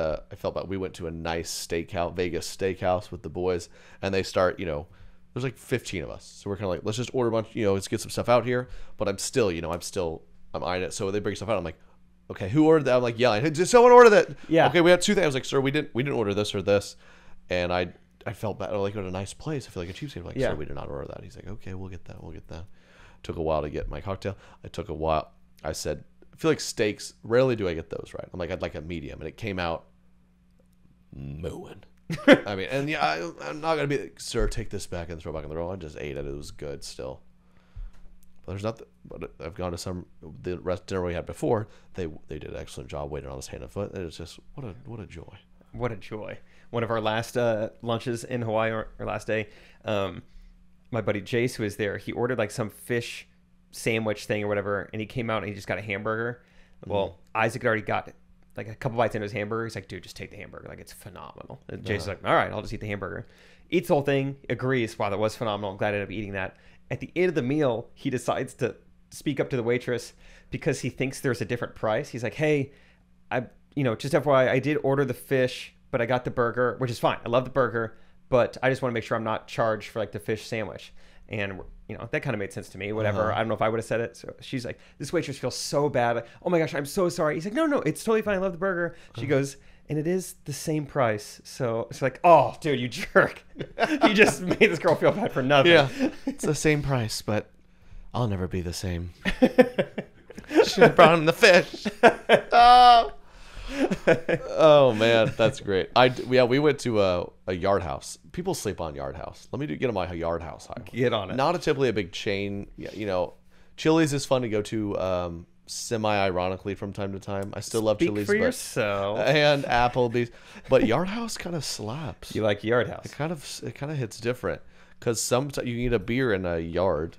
we went to a nice steakhouse, Vegas steakhouse with the boys, and they start, there's like 15 of us. So we're kind of like, let's just order a bunch, let's get some stuff out here. But I'm still, I'm eyeing it. So they bring stuff out. I'm like, okay, who ordered that? I'm like, yeah, did someone order that? Yeah. Okay, we had 2 things. I was like, sir, we didn't order this or this. And I felt bad. Like, at a nice place. I feel like a cheapskate. Like, sir, we did not order that. He's like, okay, we'll get that. Took a while to get my cocktail. I said, I feel like steaks, rarely do I get those right. I'm like, I'd like a medium. And it came out mooing. I mean, and yeah, I'm not going to be like, sir, take this back and throw it back in the roll. I just ate it. It was good still. But there's nothing. But I've gone to the rest dinner we had before. They did an excellent job waiting on us hand and foot. And it's just, what a joy. What a joy. One of our last lunches in Hawaii, or last day, my buddy Jace, who was there, he ordered like some fish sandwich thing or whatever, and he came out and he just got a hamburger. Well, Isaac had already got like a couple bites into his hamburger. He's like, dude, just take the hamburger. Like, it's phenomenal. And Jason's like, all right, I'll just eat the hamburger. Eats the whole thing, agrees, wow, that was phenomenal. I'm glad I ended up eating that. At the end of the meal, he decides to speak up to the waitress because he thinks there's a different price. He's like, hey, just FYI, I did order the fish, but I got the burger, which is fine. I love the burger, but I just want to make sure I'm not charged for like the fish sandwich. And that kind of made sense to me. Whatever. I don't know if I would have said it. So she's like, this waitress feels so bad. Like, oh my gosh, I'm so sorry. He's like, no, it's totally fine. I love the burger. She goes, and it is the same price. So it's like, oh, dude, you jerk. You just made this girl feel bad for nothing. Yeah, it's the same price, but I'll never be the same. Should have brought him the fish. Oh man, that's great. We went to a Yard House. People sleep on Yard House. Let me get on my Yard House high. Get on it. Not typically a big chain. Yeah, Chili's is fun to go to. Semi-ironically from time to time. I still love Chili's, for yourself. And Applebee's, but Yard House kind of slaps. You like Yard House? It kind of hits different because sometimes you can get a beer in a yard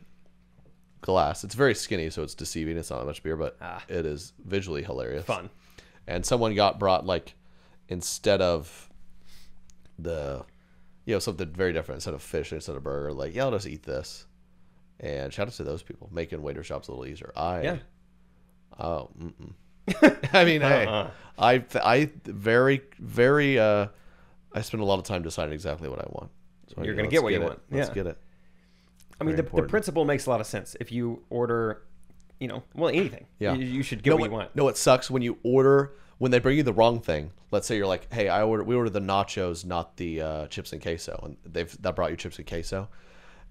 glass. It's very skinny, so it's deceiving. It's not that much beer, but it is visually hilarious. Fun. And someone brought like, instead of the, something very different, instead of fish, instead of burger, like, yeah, I'll just eat this. And shout out to those people making waiter shops a little easier. Oh, I mean, hey, I very, very, I spend a lot of time deciding exactly what I want. So you're going to get what you want. Let's get it. I mean, the principle makes a lot of sense. If you order, anything, you should get what you want. No, it sucks when they bring you the wrong thing. Let's say you're like, hey, we ordered the nachos, not the chips and queso. And that brought you chips and queso.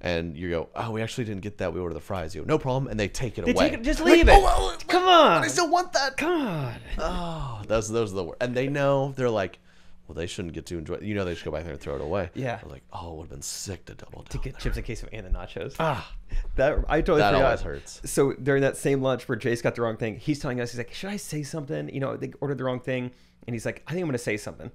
And you go, oh, we actually didn't get that. We ordered the fries. You go, no problem. And they take it away. Just leave it. Come on. I still want that. Come on. Oh, those are the worst. And they know, they're like, well, they shouldn't get to enjoy it. They just go back there and throw it away. Yeah. They're like, oh, it would have been sick to double down. To get chips and queso and the nachos. That I totally forgot. always hurts. So during that same lunch where Jace got the wrong thing, he's telling us, he's like, should I say something? They ordered the wrong thing. And he's like, I think I'm going to say something.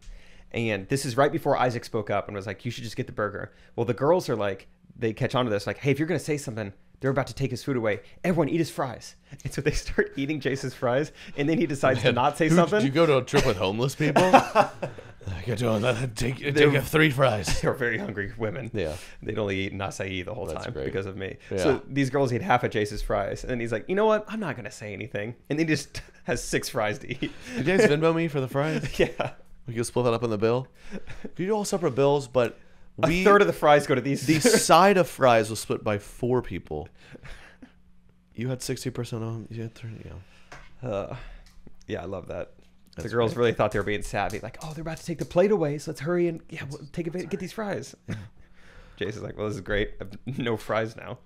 And this is right before Isaac spoke up and was like, you should just get the burger. Well, the girls are like, they catch on to this, like, hey, if you're going to say something, they're about to take his food away. Everyone eat his fries. And so they start eating Jace's fries, and then he decides to not say something. Did you go to a trip with homeless people? I got to take 3 fries. They're very hungry women. Yeah. They'd only eat acai the whole That's time great. because of me. Yeah. So these girls eat half of Jace's fries, and then he's like, you know what? I'm not gonna say anything, and he just has 6 fries to eat. Did you guys Venmo me for the fries? Yeah. We can split that up in the bill. We do all separate bills, but A third of the fries go to these. the side of fries was split by 4 people. You had 60% of them. You had 30. Yeah. Yeah, I love that. That's The girls great. really thought they were being savvy. Like, oh, they're about to take the plate away, so let's hurry and we'll get these fries. Jace is like, well, this is great. I have no fries now.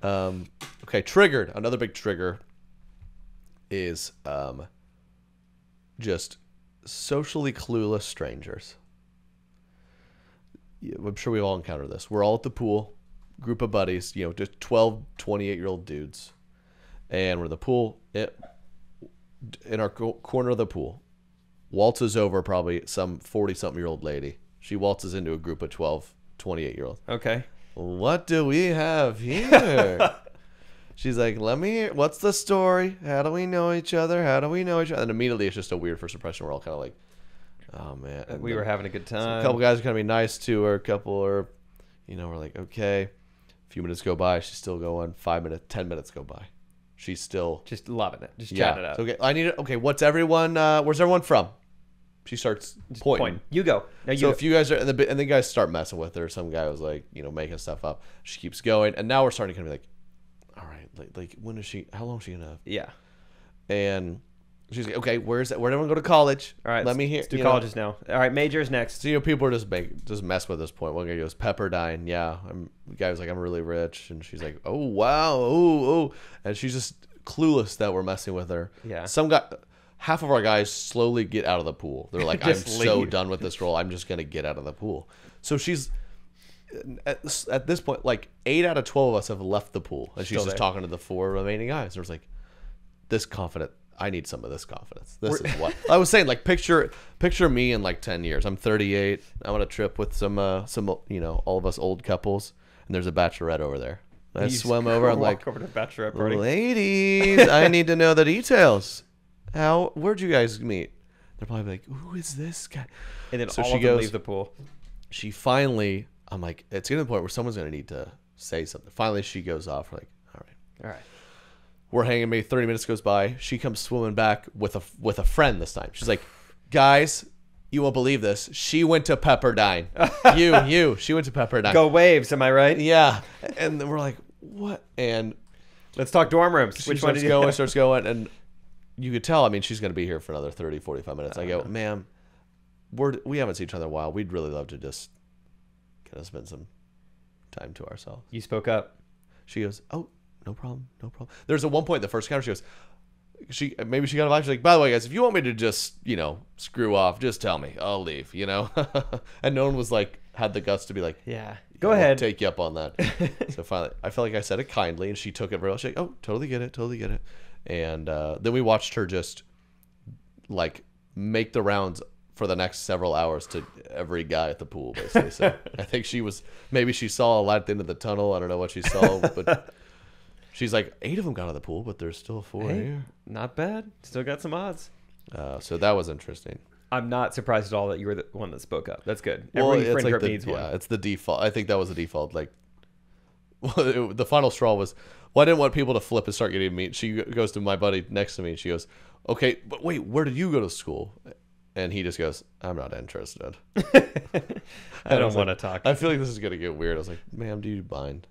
Okay, triggered. Another big trigger is just socially clueless strangers. Yeah, I'm sure we've all encountered this. We're all at the pool, group of buddies, just 12, 28-year-old dudes. And we're in the pool, in our corner of the pool. Waltzes over probably some 40-something-year-old lady. She waltzes into a group of 12, 28-year-olds. Okay. What do we have here? She's like, what's the story? How do we know each other? And immediately it's just a weird first impression. We're all kind of like, oh, man. And We were having a good time. a couple guys are going to be nice to her. A couple are, we're like, okay. A few minutes go by. She's still going. 5 minutes, 10 minutes go by. She's still Just loving it. Just chatting it up. So, okay, I need it. Okay, what's everyone? Where's everyone from? She starts pointing. Point. You go. Now you So go. if you guys are, and the guys start messing with her. Some guy was like, making stuff up. She keeps going, and now we're starting to kind of be like, all right, like when is she? How long is she gonna have? Yeah. And she's like, okay, where'd everyone go to college? All right. let me hear. Let's do colleges now. All right, majors next. So people are just mess with this point. One guy goes, Pepperdine. Yeah. The guy was like, I'm really rich, and she's like, oh wow, oh, and she's just clueless that we're messing with her. Yeah. Half of our guys slowly get out of the pool. They're like, I'm Just so leave. done with this role. I'm just gonna get out of the pool. So she's at this point, like 8 out of 12 of us have left the pool, and she's Still just there. talking to the 4 remaining guys. There's like, this confident. I need some of this confidence. This is what I was saying. Like picture me in like 10 years. I'm 38. I'm on a trip with some all of us old couples, and there's a bachelorette over there. I You swim over. I'm walk like, over to the bachelorette party. ladies, I need to know the details. Where'd you guys meet? They're probably like, who is this guy? And then So all she of them goes- leave the pool. She finally, I'm like, it's getting to the point where someone's going to need to say something. Finally, she goes off. We're like, all right. All right. We're hanging. Maybe 30 minutes goes by. She comes swimming back with a friend this time. She's like, guys, you won't believe this. She went to Pepperdine. She went to Pepperdine. Go Waves, am I right? Yeah. And then we're like, what? And Let's talk dorm rooms. she Which one starts did you going, starts going, and you could tell. I mean, she's going to be here for another 30, 45 minutes. I go, ma'am, we haven't seen each other in a while. We'd really love to just kind of spend some time to ourselves. You spoke up. She goes, oh, no problem. There's at one point in the first counter, she goes, maybe she got a vibe. She's like, by the way, guys, if you want me to just, screw off, just tell me. I'll leave, And no one was like, had the guts to be like, Yeah. I'll Go ahead. take you up on that. So finally, I felt like I said it kindly, and she took it very well. She's like, oh, totally get it. And then we watched her just like make the rounds for the next several hours to every guy at the pool, basically. So I think maybe she saw a light at the end of the tunnel. I don't know what she saw, but she's like, 8 of them got out of the pool, but there's still 4 Hey, here. not bad. Still got some odds. So that was interesting. I'm not surprised at all that you were the one that spoke up. That's good. Well, Every it's friend like group needs one. it's the default. I think that was the default. Like, the final straw was, well, I didn't want people to flip and start getting me. She goes to my buddy next to me, and she goes, okay, but wait, where did you go to school? And he just goes, I'm not interested. I don't want to talk. I feel like this is going to get weird. I was like, ma'am, do you mind?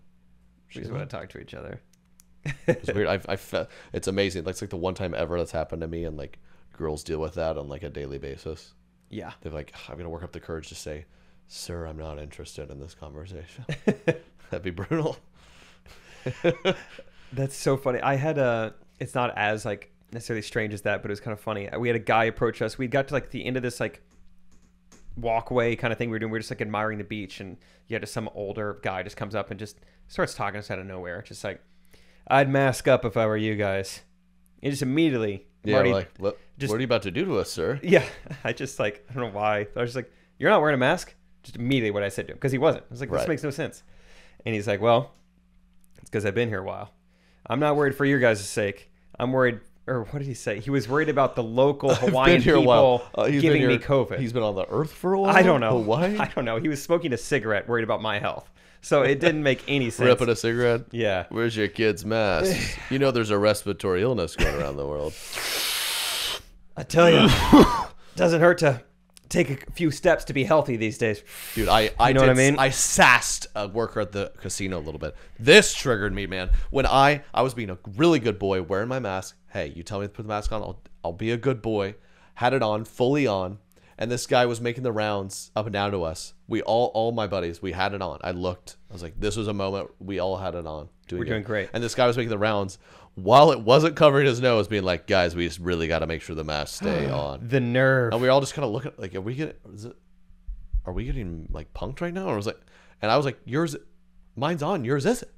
We just want to talk to each other. It's weird. I felt, it's amazing. It's like the one time ever that's happened to me, and like girls deal with that on like a daily basis. Yeah. They're like, I'm going to work up the courage to say, sir, I'm not interested in this conversation. That'd be brutal. That's so funny. I had it's not as like necessarily strange as that, but it was kind of funny. We had a guy approach us. We got to like the end of this like walkway kind of thing we were doing. We were just like admiring the beach, and you had just some older guy just comes up and just starts talking to us out of nowhere. Just like, I'd mask up if I were you guys. And just immediately, Yeah, Marty, like, what are you about to do to us, sir? yeah, I just like, I don't know why. I was just like, you're not wearing a mask? Just immediately what I said to him, because he wasn't. I was like, this Right. makes no sense. And he's like, well, it's because I've been here a while. I'm not worried for your guys' sake. I'm worried or what did he say? He was worried about the local I've been Hawaiian here a while. people He's giving been me here- COVID. He's been on the earth for a while. I don't know. Hawaii? I don't know. He was smoking a cigarette, worried about my health. So it didn't make any sense. Ripping a cigarette? Yeah. Where's your kid's mask? You know there's a respiratory illness going around the world. I tell you, doesn't hurt to take a few steps to be healthy these days. Dude, I know what I mean? I sassed a worker at the casino a little bit. This triggered me, man. When I was being a really good boy, wearing my mask. Hey, you tell me to put the mask on, I'll be a good boy. Had it on, fully on. And this guy was making the rounds up and down to us. We all my buddies, we had it on. I looked. I was like, this was a moment we all had it on. We're doing great. And this guy was making the rounds while it wasn't covering his nose, being like, guys, we just really got to make sure the masks stay on. The nerve. And we all just kind of look at like, are we getting like punked right now? Or I was like, mine's on, yours isn't.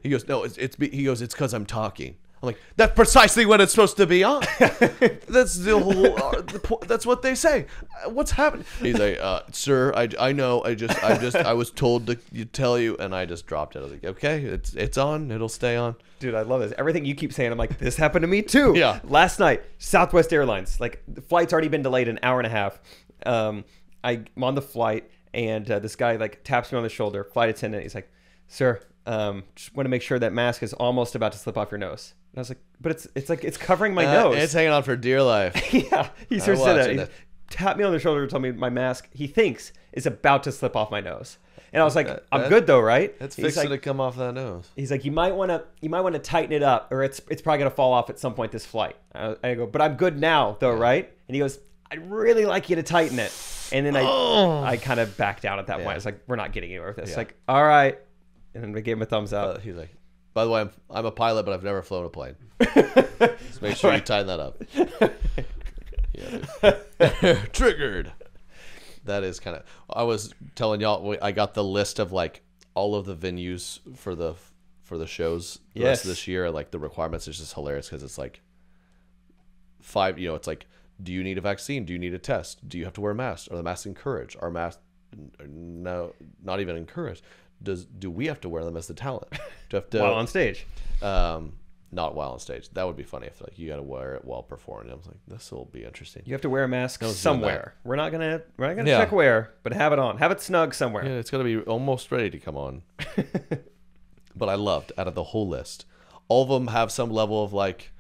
He goes, no, it's because I'm talking. I'm like, that's precisely when it's supposed to be on. That's the whole. That's what they say. What's happening? He's like, sir, I know. I was told to tell you, and I just dropped it. I was like, okay, it's on. It'll stay on. Dude, I love this. Everything you keep saying, I'm like, this happened to me too. Yeah. Last night, Southwest Airlines, like the flight's already been delayed an hour and a half. I'm on the flight, and this guy like taps me on the shoulder. Flight attendant. He's like, sir, just want to make sure that mask is almost about to slip off your nose. And I was like, but it's covering my nose. It's hanging on for dear life. Yeah, he sort of said that. He tapped me on the shoulder and told me my mask, he thinks, is about to slip off my nose. And I was like, I'm good though, right? It's He's fixing like, to come off that nose. He's like, you might want to tighten it up, or it's probably gonna fall off at some point this flight. I go, but I'm good now though, right? And he goes, I'd really like you to tighten it. And then I kind of backed out at that point. I was like, we're not getting anywhere with this. Yeah. Like, all right. And then we gave him a thumbs up. He's like, by the way, I'm a pilot, but I've never flown a plane. Just make sure you tighten that up. Yeah, triggered. That is kind of. I was telling y'all, I got the list of like all of the venues for the shows the rest of this year. Like the requirements is just hilarious because it's like 5. You know, it's like, do you need a vaccine? Do you need a test? Do you have to wear a mask? Are the masks encouraged? Are masks no, not even encouraged? Do we have to wear them as the talent? Do you have to While on stage? Not while on stage. That would be funny if like you got to wear it while performing. I was like, this will be interesting. You have to wear a mask somewhere. We're not gonna Yeah. check where, but have it on. Have it snug somewhere. Yeah, it's gonna be almost ready to come on. But I loved out of the whole list, all of them have some level of like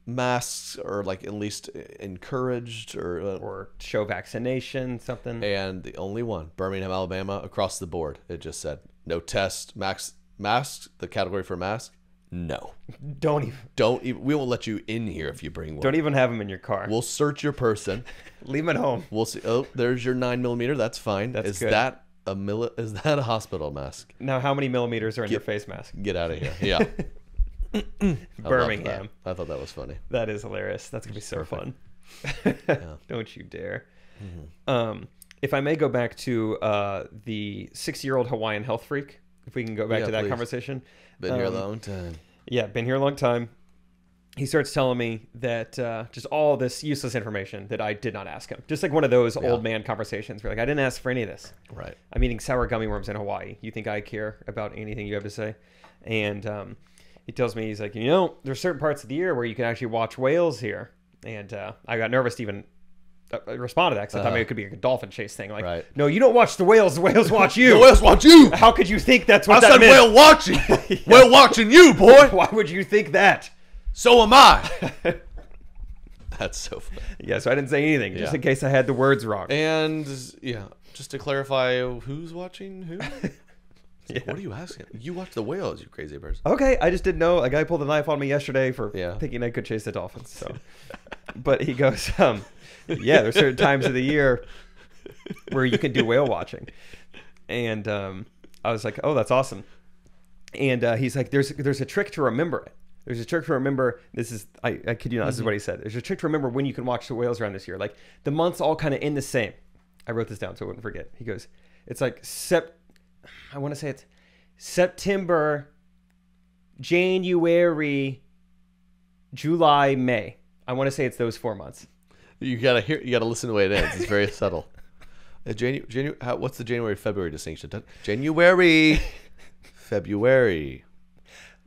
masks or like at least encouraged Or show vaccination, something. and the only one, Birmingham, Alabama, across the board, it just said no test, masks, the category for mask, no. Don't even We won't let you in here if you bring one. don't even have them in your car. We'll search your person. Leave them at home. We'll see. Oh, there's your 9mm. That's fine. That's is good. that is that a hospital mask? Now, how many millimeters are in your face mask? Get out of here. Yeah. I loved Birmingham. that. I thought that was funny. That is hilarious. That's gonna be so fun. Don't you dare. If I may go back to the 60-year-old Hawaiian health freak, if we can go back Yeah, to that please. conversation. Been here a long time. Yeah, been here a long time. He starts telling me that just all this useless information that I did not ask him. Just like one of those old man conversations where like, I didn't ask for any of this. Right. I'm eating sour gummy worms in Hawaii. You think I care about anything you have to say? And he tells me, he's like, there's certain parts of the year where you can actually watch whales here. And I got nervous to even respond to that because I thought maybe it could be a dolphin chase thing. Like, Right. no, you don't watch the whales watch you. The whales watch you. How could you think that's what I that said meant? whale watching. Whale watching you, boy. Why would you think that? So am I. That's so funny. Yeah, so I didn't say anything just Yeah. in case I had the words wrong. And yeah, just to clarify, who's watching who? Yeah. What are you asking? You watch the whales, you crazy person. Okay, I just didn't know. A guy pulled a knife on me yesterday for Yeah. thinking I could chase the dolphins. So, but he goes, yeah, there's certain times of the year where you can do whale watching, and I was like, oh, that's awesome. And he's like, there's a trick to remember it. There's a trick to remember. This is I kid you not. This is what he said. There's a trick to remember when you can watch the whales around this year. Like the months all kind of end the same. I wrote this down so I wouldn't forget. He goes, it's like I want to say it's September, January, July, May. I want to say it's those 4 months. You gotta listen to the way it ends. It's very subtle. What's the January-February distinction? January, February.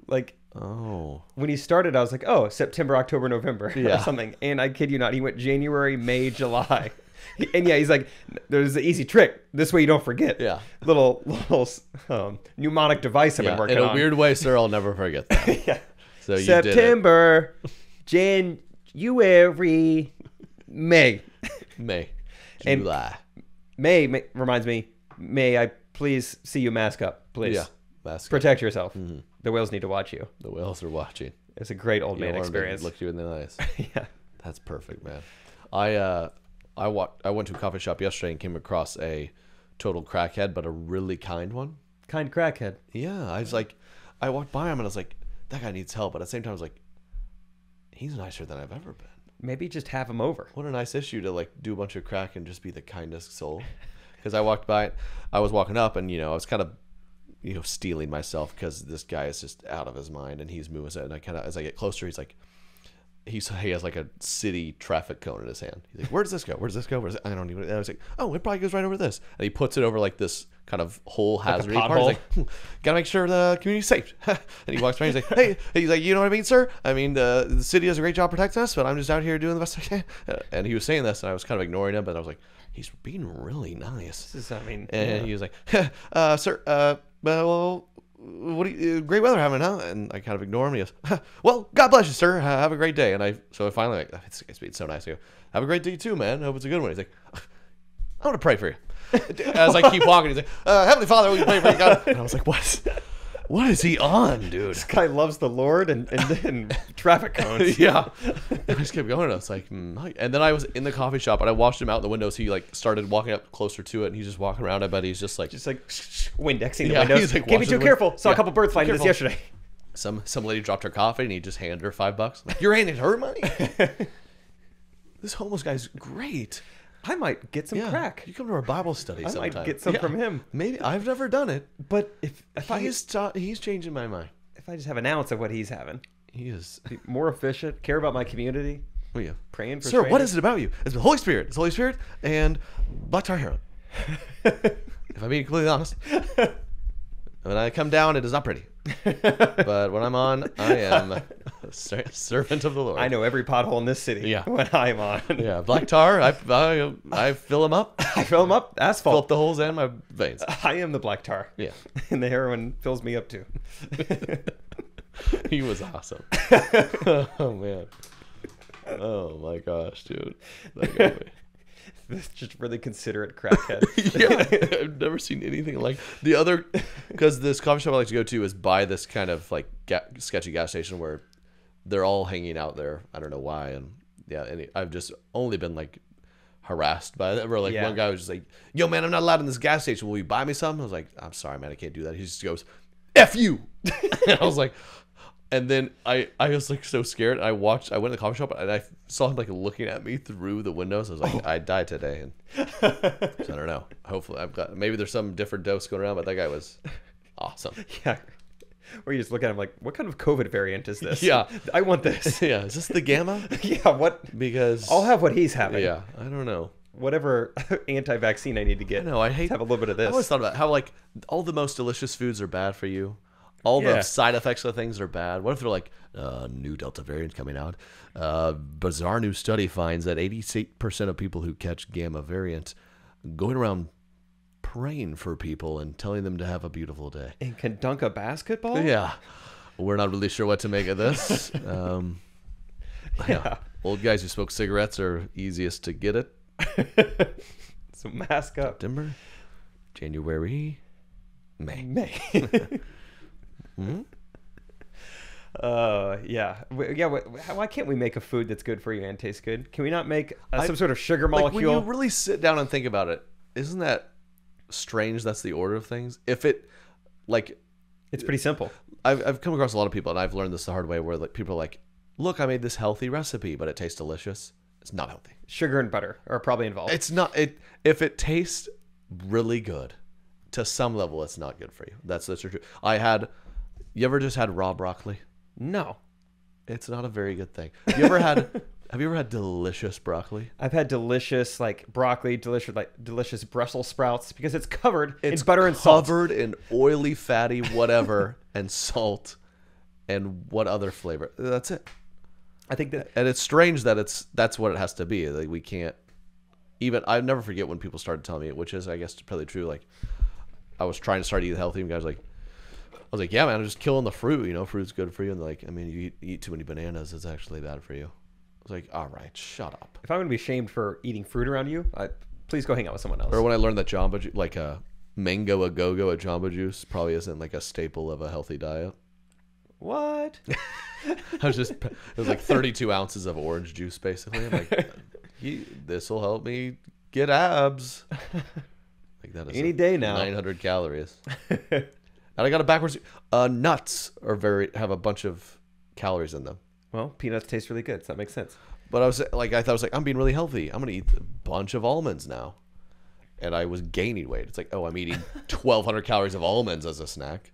Like Oh. When he started, I was like, oh, September, October, November, Yeah. or something. And I kid you not, he went January, May, July. And yeah, he's like, there's an easy trick. This way you don't forget. Yeah. Little mnemonic device I've been Yeah. working In on. a weird way, sir, I'll never forget that. Yeah. So you September, January, May. did it. May. And- July. May reminds me, may I please see you mask up, please. Yeah. That's Protect yourself. The whales need to watch you. The whales are watching. It's a great old You man don't want them to experience. Look you in the eyes. Yeah. That's perfect, man. I went to a coffee shop yesterday and came across a total crackhead, but a really kind one. Kind crackhead. Yeah, I walked by him and I was like, that guy needs help. But at the same time, I was like, he's nicer than I've ever been. Maybe just have him over. What a nice issue to like do a bunch of crack and just be the kindest soul. Because I walked by, I was walking up and I was kind of stealing myself because this guy is just out of his mind and he's moving. And I kind of, as I get closer, he's like, he has like a city traffic cone in his hand. He's like, where does this go? Where does this go? I don't even. And I was like, oh, it probably goes right over this. And he puts it over like this kind of whole hazard part. He's like, gotta make sure the community's safe. And he walks by. He's like, hey, he's like, you know what I mean, sir? I mean, the city does a great job protecting us, but I'm just out here doing the best I can. And he was saying this, and I was kind of ignoring him, but I was like, he's being really nice. This is, And he was like, sir, well, what do you, great weather having, huh? And I kind of ignore him. He goes, well, God bless you, sir. Have a great day. And so I finally, like, it's been so nice. I go, have a great day too, man. I hope it's a good one. He's like, I want to pray for you. As I keep walking, he's like, Heavenly Father, will you pray for you, God? And I was like, what is he on, dude? this guy loves the Lord and traffic cones. Yeah. I just kept going. I was like, and then I was in the coffee shop and I watched him out the window. So he like started walking up closer to it and he's just walking around. I bet he's just like Windexing the Yeah, windows. he's like Can't be too watching the careful. Saw a yeah, couple birds flying into this careful. yesterday. Some lady dropped her coffee and he just handed her $5. I'm like, you're handing her money? This homeless guy's great. I might get some crack. You come to our Bible study I sometime. might get some from him. Maybe. I've never done it. But if He's changing my mind. if I just have an ounce of what he's having, He is. be more efficient, care about my community, Oh, yeah. praying for Sir, what strangers. is it about you? It's the Holy Spirit. It's the Holy Spirit and black tar heroin. If I'm being completely honest. When I come down, it is not pretty. But when I'm on, I am a servant of the Lord. I know every pothole in this city. Yeah. When I'm on. Yeah, black tar. I fill them up, I fill them up. fill Asphalt. up the holes in my veins. I am the black tar. Yeah, And the heroin fills me up too. he was awesome. Oh man. Oh my gosh, dude. That got me. This just really considerate crackhead. Yeah, I've never seen anything like the other. Because this coffee shop I like to go to is by this kind of like sketchy gas station where they're all hanging out there. I don't know why, and yeah, and I've just only been like harassed by that. Where like Yeah. one guy was just like, "Yo, man, I'm not allowed in this gas station. Will you buy me something?" I was like, "I'm sorry, man, I can't do that." He just goes, "F you," and I was like. And then I was like so scared. I went to the coffee shop and I saw him like looking at me through the windows. I was like, I died today. And so I don't know. Hopefully maybe there's some different dose going around, but that guy was awesome. Yeah. Where you just look at him like, what kind of COVID variant is this? Yeah. I want this. Yeah. Is this the gamma? Yeah. What? Because I'll have what he's having. yeah, I don't know. Whatever anti-vaccine I need to get. I know. I hate Let's have a little bit of this. I always thought about how like all the most delicious foods are bad for you. All Yeah. the side effects of things are bad. What if they're like, new Delta variant coming out? Bizarre new study finds that 88% of people who catch gamma variant going around praying for people and telling them to have a beautiful day. And can dunk a basketball? Yeah. We're not really sure what to make of this. Yeah. Old guys who smoke cigarettes are easiest to get it. So mask up. September, January, May. Mm-hmm. Yeah. Why can't we make a food that's good for you and tastes good? Can we not make some sort of sugar Like when molecule? you really sit down and think about it, isn't that strange? That's the order of things. If it, like, It's pretty simple. I've come across a lot of people, and I've learned this the hard way, where like people are like, "Look, I made this healthy recipe, but it tastes delicious." It's not healthy. Sugar and butter are probably involved. It's not. If it tastes really good, to some level, it's not good for you. That's true. You ever just had raw broccoli? No. It's not a very good thing. Have you ever had delicious broccoli? I've had delicious broccoli, delicious Brussels sprouts because it's covered in butter and salt. Covered in oily, fatty, whatever, and salt. and what other flavor? That's it. I think that And it's strange that that's what it has to be. Like we can't even. I never forget when people started telling me it, which is I guess probably true. Like I was trying to start eating healthy, and guys like. I was like, yeah, man, I'm just killing the fruit. You know, fruit's good for you. And they're like, I mean, you eat too many bananas, it's actually bad for you. I was like, all right, shut up. if I'm going to be shamed for eating fruit around you, please go hang out with someone else. Or when I learned that Jamba Juice, like a mango a go-go at Jamba Juice probably isn't like a staple of a healthy diet. What? It was like 32 ounces of orange juice, basically. I'm like, this will help me get abs. Like that is Any day now. 900 calories. And I got it backwards. Nuts have a bunch of calories in them. Well, peanuts taste really good, so that makes sense. But I thought I was like, I'm being really healthy. I'm gonna eat a bunch of almonds now, and I was gaining weight. It's like, oh, I'm eating 1,200 calories of almonds as a snack.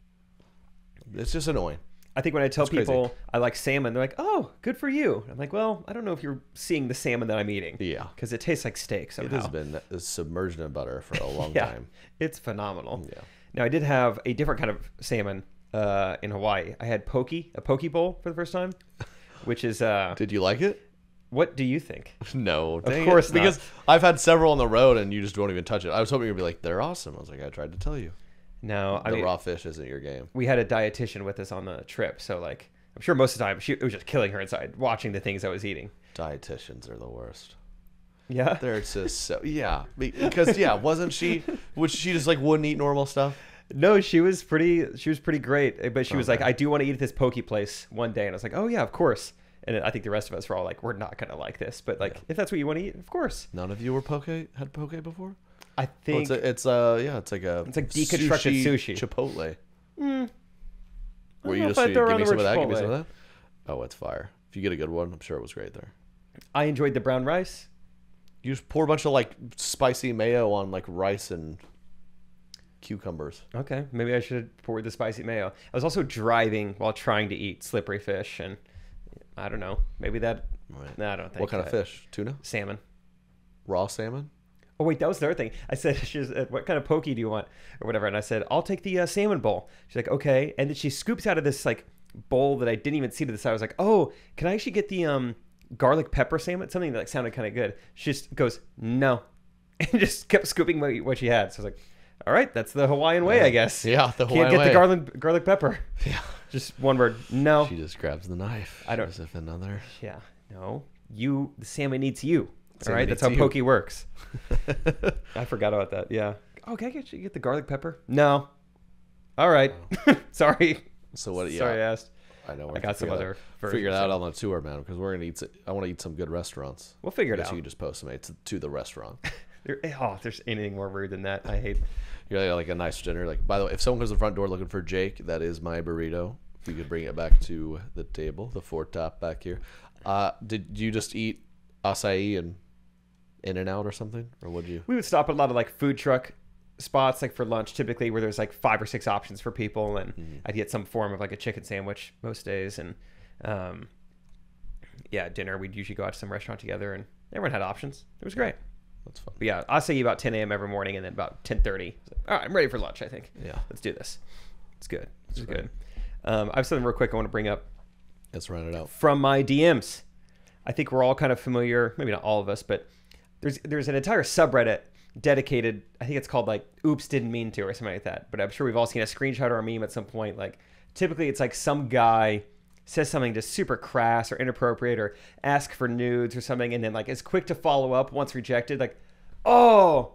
It's just annoying. I think when I tell It's crazy. people I like salmon, they're like, "Oh, good for you." I'm like, "Well, I don't know if you're seeing the salmon that I'm eating." Yeah, because it tastes like steak somehow. it has been submerged in butter for a long Yeah, time. it's phenomenal. Yeah. Now I did have a different kind of salmon in Hawaii. I had a poke bowl for the first time, which is Did you like it? what do you think? No, Of course not. because I've had several on the road and you just won't even touch it. I was hoping you'd be like, they're awesome. I was like, I tried to tell you. No, I The mean, raw fish isn't your game. we had a dietitian with us on the trip, so like I'm sure most of the time it was just killing her inside watching the things I was eating. Dietitians are the worst. Yeah. They're just so because wasn't she? Which she just like wouldn't eat normal stuff. No, she was pretty great, but she was like, Okay. I do want to eat at this poke place one day, and I was like, oh yeah, of course. And I think the rest of us were all like, we're not gonna like this, but like if that's what you want to eat, of course. None of you had poke before? I think It's like deconstructed sushi. Chipotle. I Where don't you know just if I'd throw give around me the some word of that, give me Chipotle. some of that. Oh, it's fire. If you get a good one, I'm sure it was great there. I enjoyed the brown rice. You just pour a bunch of like spicy mayo on like rice and cucumbers. Okay, maybe I should have poured the spicy mayo. I was also driving while trying to eat slippery fish, and I don't know, maybe that. Right. No, I don't think. What kind of fish? Tuna? Salmon. Raw salmon? Oh wait, that was the other thing. I said, "What kind of poke do you want?" or whatever, and I said, "I'll take the salmon bowl." She's like, "Okay," and then she scoops out of this like bowl that I didn't even see to the side. I was like, "Oh, can I actually get the garlic pepper salmon?" Something that like, sounded kind of good. She just goes, "No," and just kept scooping what she had. So I was like, "All right, that's the Hawaiian way, I guess." Yeah, the Can't Hawaiian get way. the garlic pepper. Yeah. Just one word. No. She just grabs the knife. I don't- As if another. Yeah. No. The salmon needs you. All Salmon right. needs That's how you. poke works. I forgot about that. Yeah. Oh, can I get the garlic pepper? No. All right. Sorry. So what? Yeah, Sorry, I asked. I know. I got some other Figure it versions, out so- on the tour, man. Because we're gonna eat. I want to eat some good restaurants. We'll figure it I guess out. you can just post them to the restaurant. If there's anything more rude than that, I hate. You're like a nice dinner. Like, by the way, if someone goes to the front door looking for Jake, that is my burrito. If you could bring it back to the table, the four top back here. Did you just eat acai and In-N-Out or something, or would you? We would stop at a lot of like food truck spots, like for lunch, typically where there's like 5 or 6 options for people, and I'd get some form of like a chicken sandwich most days, and dinner we'd usually go out to some restaurant together, and everyone had options. It was great. That's fun. But yeah, I say about 10 a.m. every morning, and then about 10:30. All right, I'm ready for lunch. I think. Yeah. Let's do this. It's good. It's great. good. I have something real quick I want to bring up Let's run it out. from my DMs. I think we're all kind of familiar, maybe not all of us, but there's an entire subreddit dedicated. I think it's called like "Oops, didn't mean to" or something like that. But I'm sure we've all seen a screenshot or a meme at some point. Like typically, it's like some guy says something just super crass or inappropriate or ask for nudes or something, and then like is quick to follow up once rejected, like, "Oh,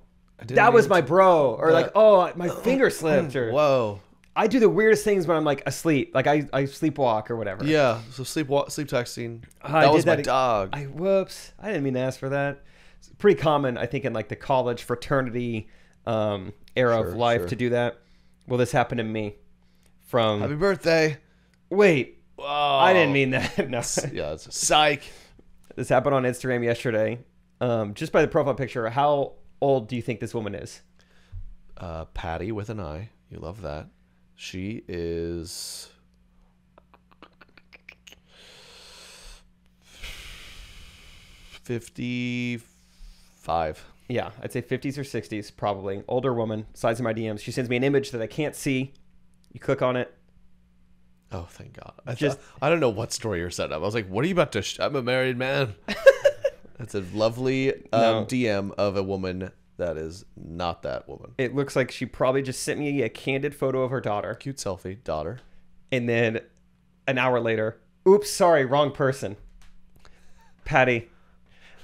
that was my bro," or like, "Oh, my finger slipped," or Whoa. I do the weirdest things when I'm like asleep, like I sleepwalk or whatever. Yeah. So sleep texting. I That did was my that- dog. Whoops, I didn't mean to ask for that. It's pretty common, I think, in like the college fraternity era of Sure, life sure. to do that. Well, this happened to me. Happy birthday. Wait, Whoa. I didn't mean that. No, Yeah. It's a psych. this happened on Instagram yesterday. Just by the profile picture, how old do you think this woman is? Patty with an I. You love that. She is 55. Yeah, I'd say 50s or 60s, probably. Older woman, size of my DMs. She sends me an image that I can't see. You click on it. Oh, thank God. I don't know what story you're setting up. I was like, what are you about to... I'm a married man. That's a lovely DM of a woman that is not that woman. It looks like she probably just sent me a candid photo of her daughter. Cute selfie, daughter. And then an hour later, oops, sorry, wrong person. Patty,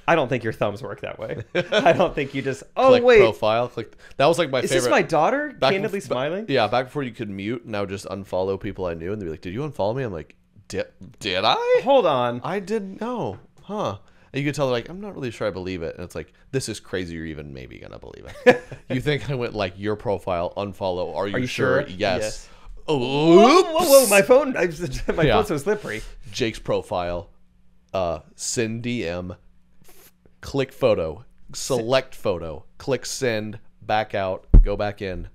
I don't think your thumbs work that way. I don't think you just... Oh, click wait. Profile. Click. That was like my favorite. Is this my daughter candidly smiling? Yeah, back before you could mute, and I would just unfollow people I knew, and they'd be like, did you unfollow me? I'm like, did I? Hold on. I didn't know. Huh. And you could tell they're like, I'm not really sure I believe it. And it's like, this is crazy. You're even maybe going to believe it. You think I went like your profile, unfollow. Are you sure? Yes. Oh, whoa. My phone, phone's so slippery. Jake's profile, send DM, click photo, select photo, click send, back out, go back in.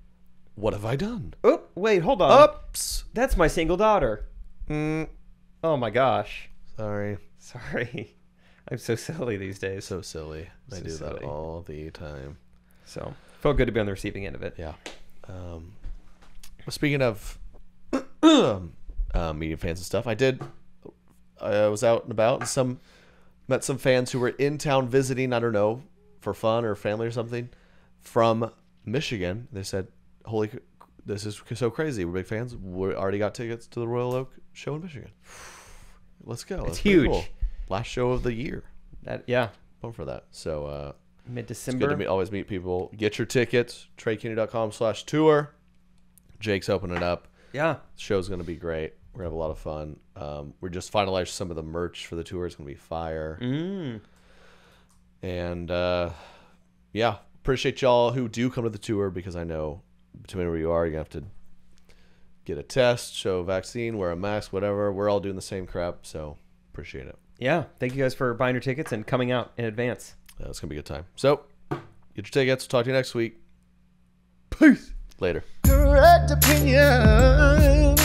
What have I done? Oh, wait, hold on. Oops. That's my single daughter. Oh my gosh. Sorry. I'm so silly these days. So silly. I do that all the time. So, felt good to be on the receiving end of it. Yeah. Speaking of meeting fans and stuff, I was out and about and met some fans who were in town visiting, I don't know, for fun or family or something, from Michigan. They said, holy, this is so crazy. We're big fans. We already got tickets to the Royal Oak show in Michigan. Let's go. It's huge. Cool. Last show of the year. Fun for that. So mid-December. It's good to always meet people. Get your tickets. TreyKinney.com/tour. Jake's opening up. Yeah. The show's going to be great. We're going to have a lot of fun. We're just finalized some of the merch for the tour. It's going to be fire. And appreciate y'all who do come to the tour, because I know between where you are, you're going to have to get a test, show a vaccine, wear a mask, whatever. We're all doing the same crap, so appreciate it. Yeah. Thank you guys for buying your tickets and coming out in advance. It's going to be a good time. So, get your tickets. Talk to you next week. Peace. Later. Correct opinion.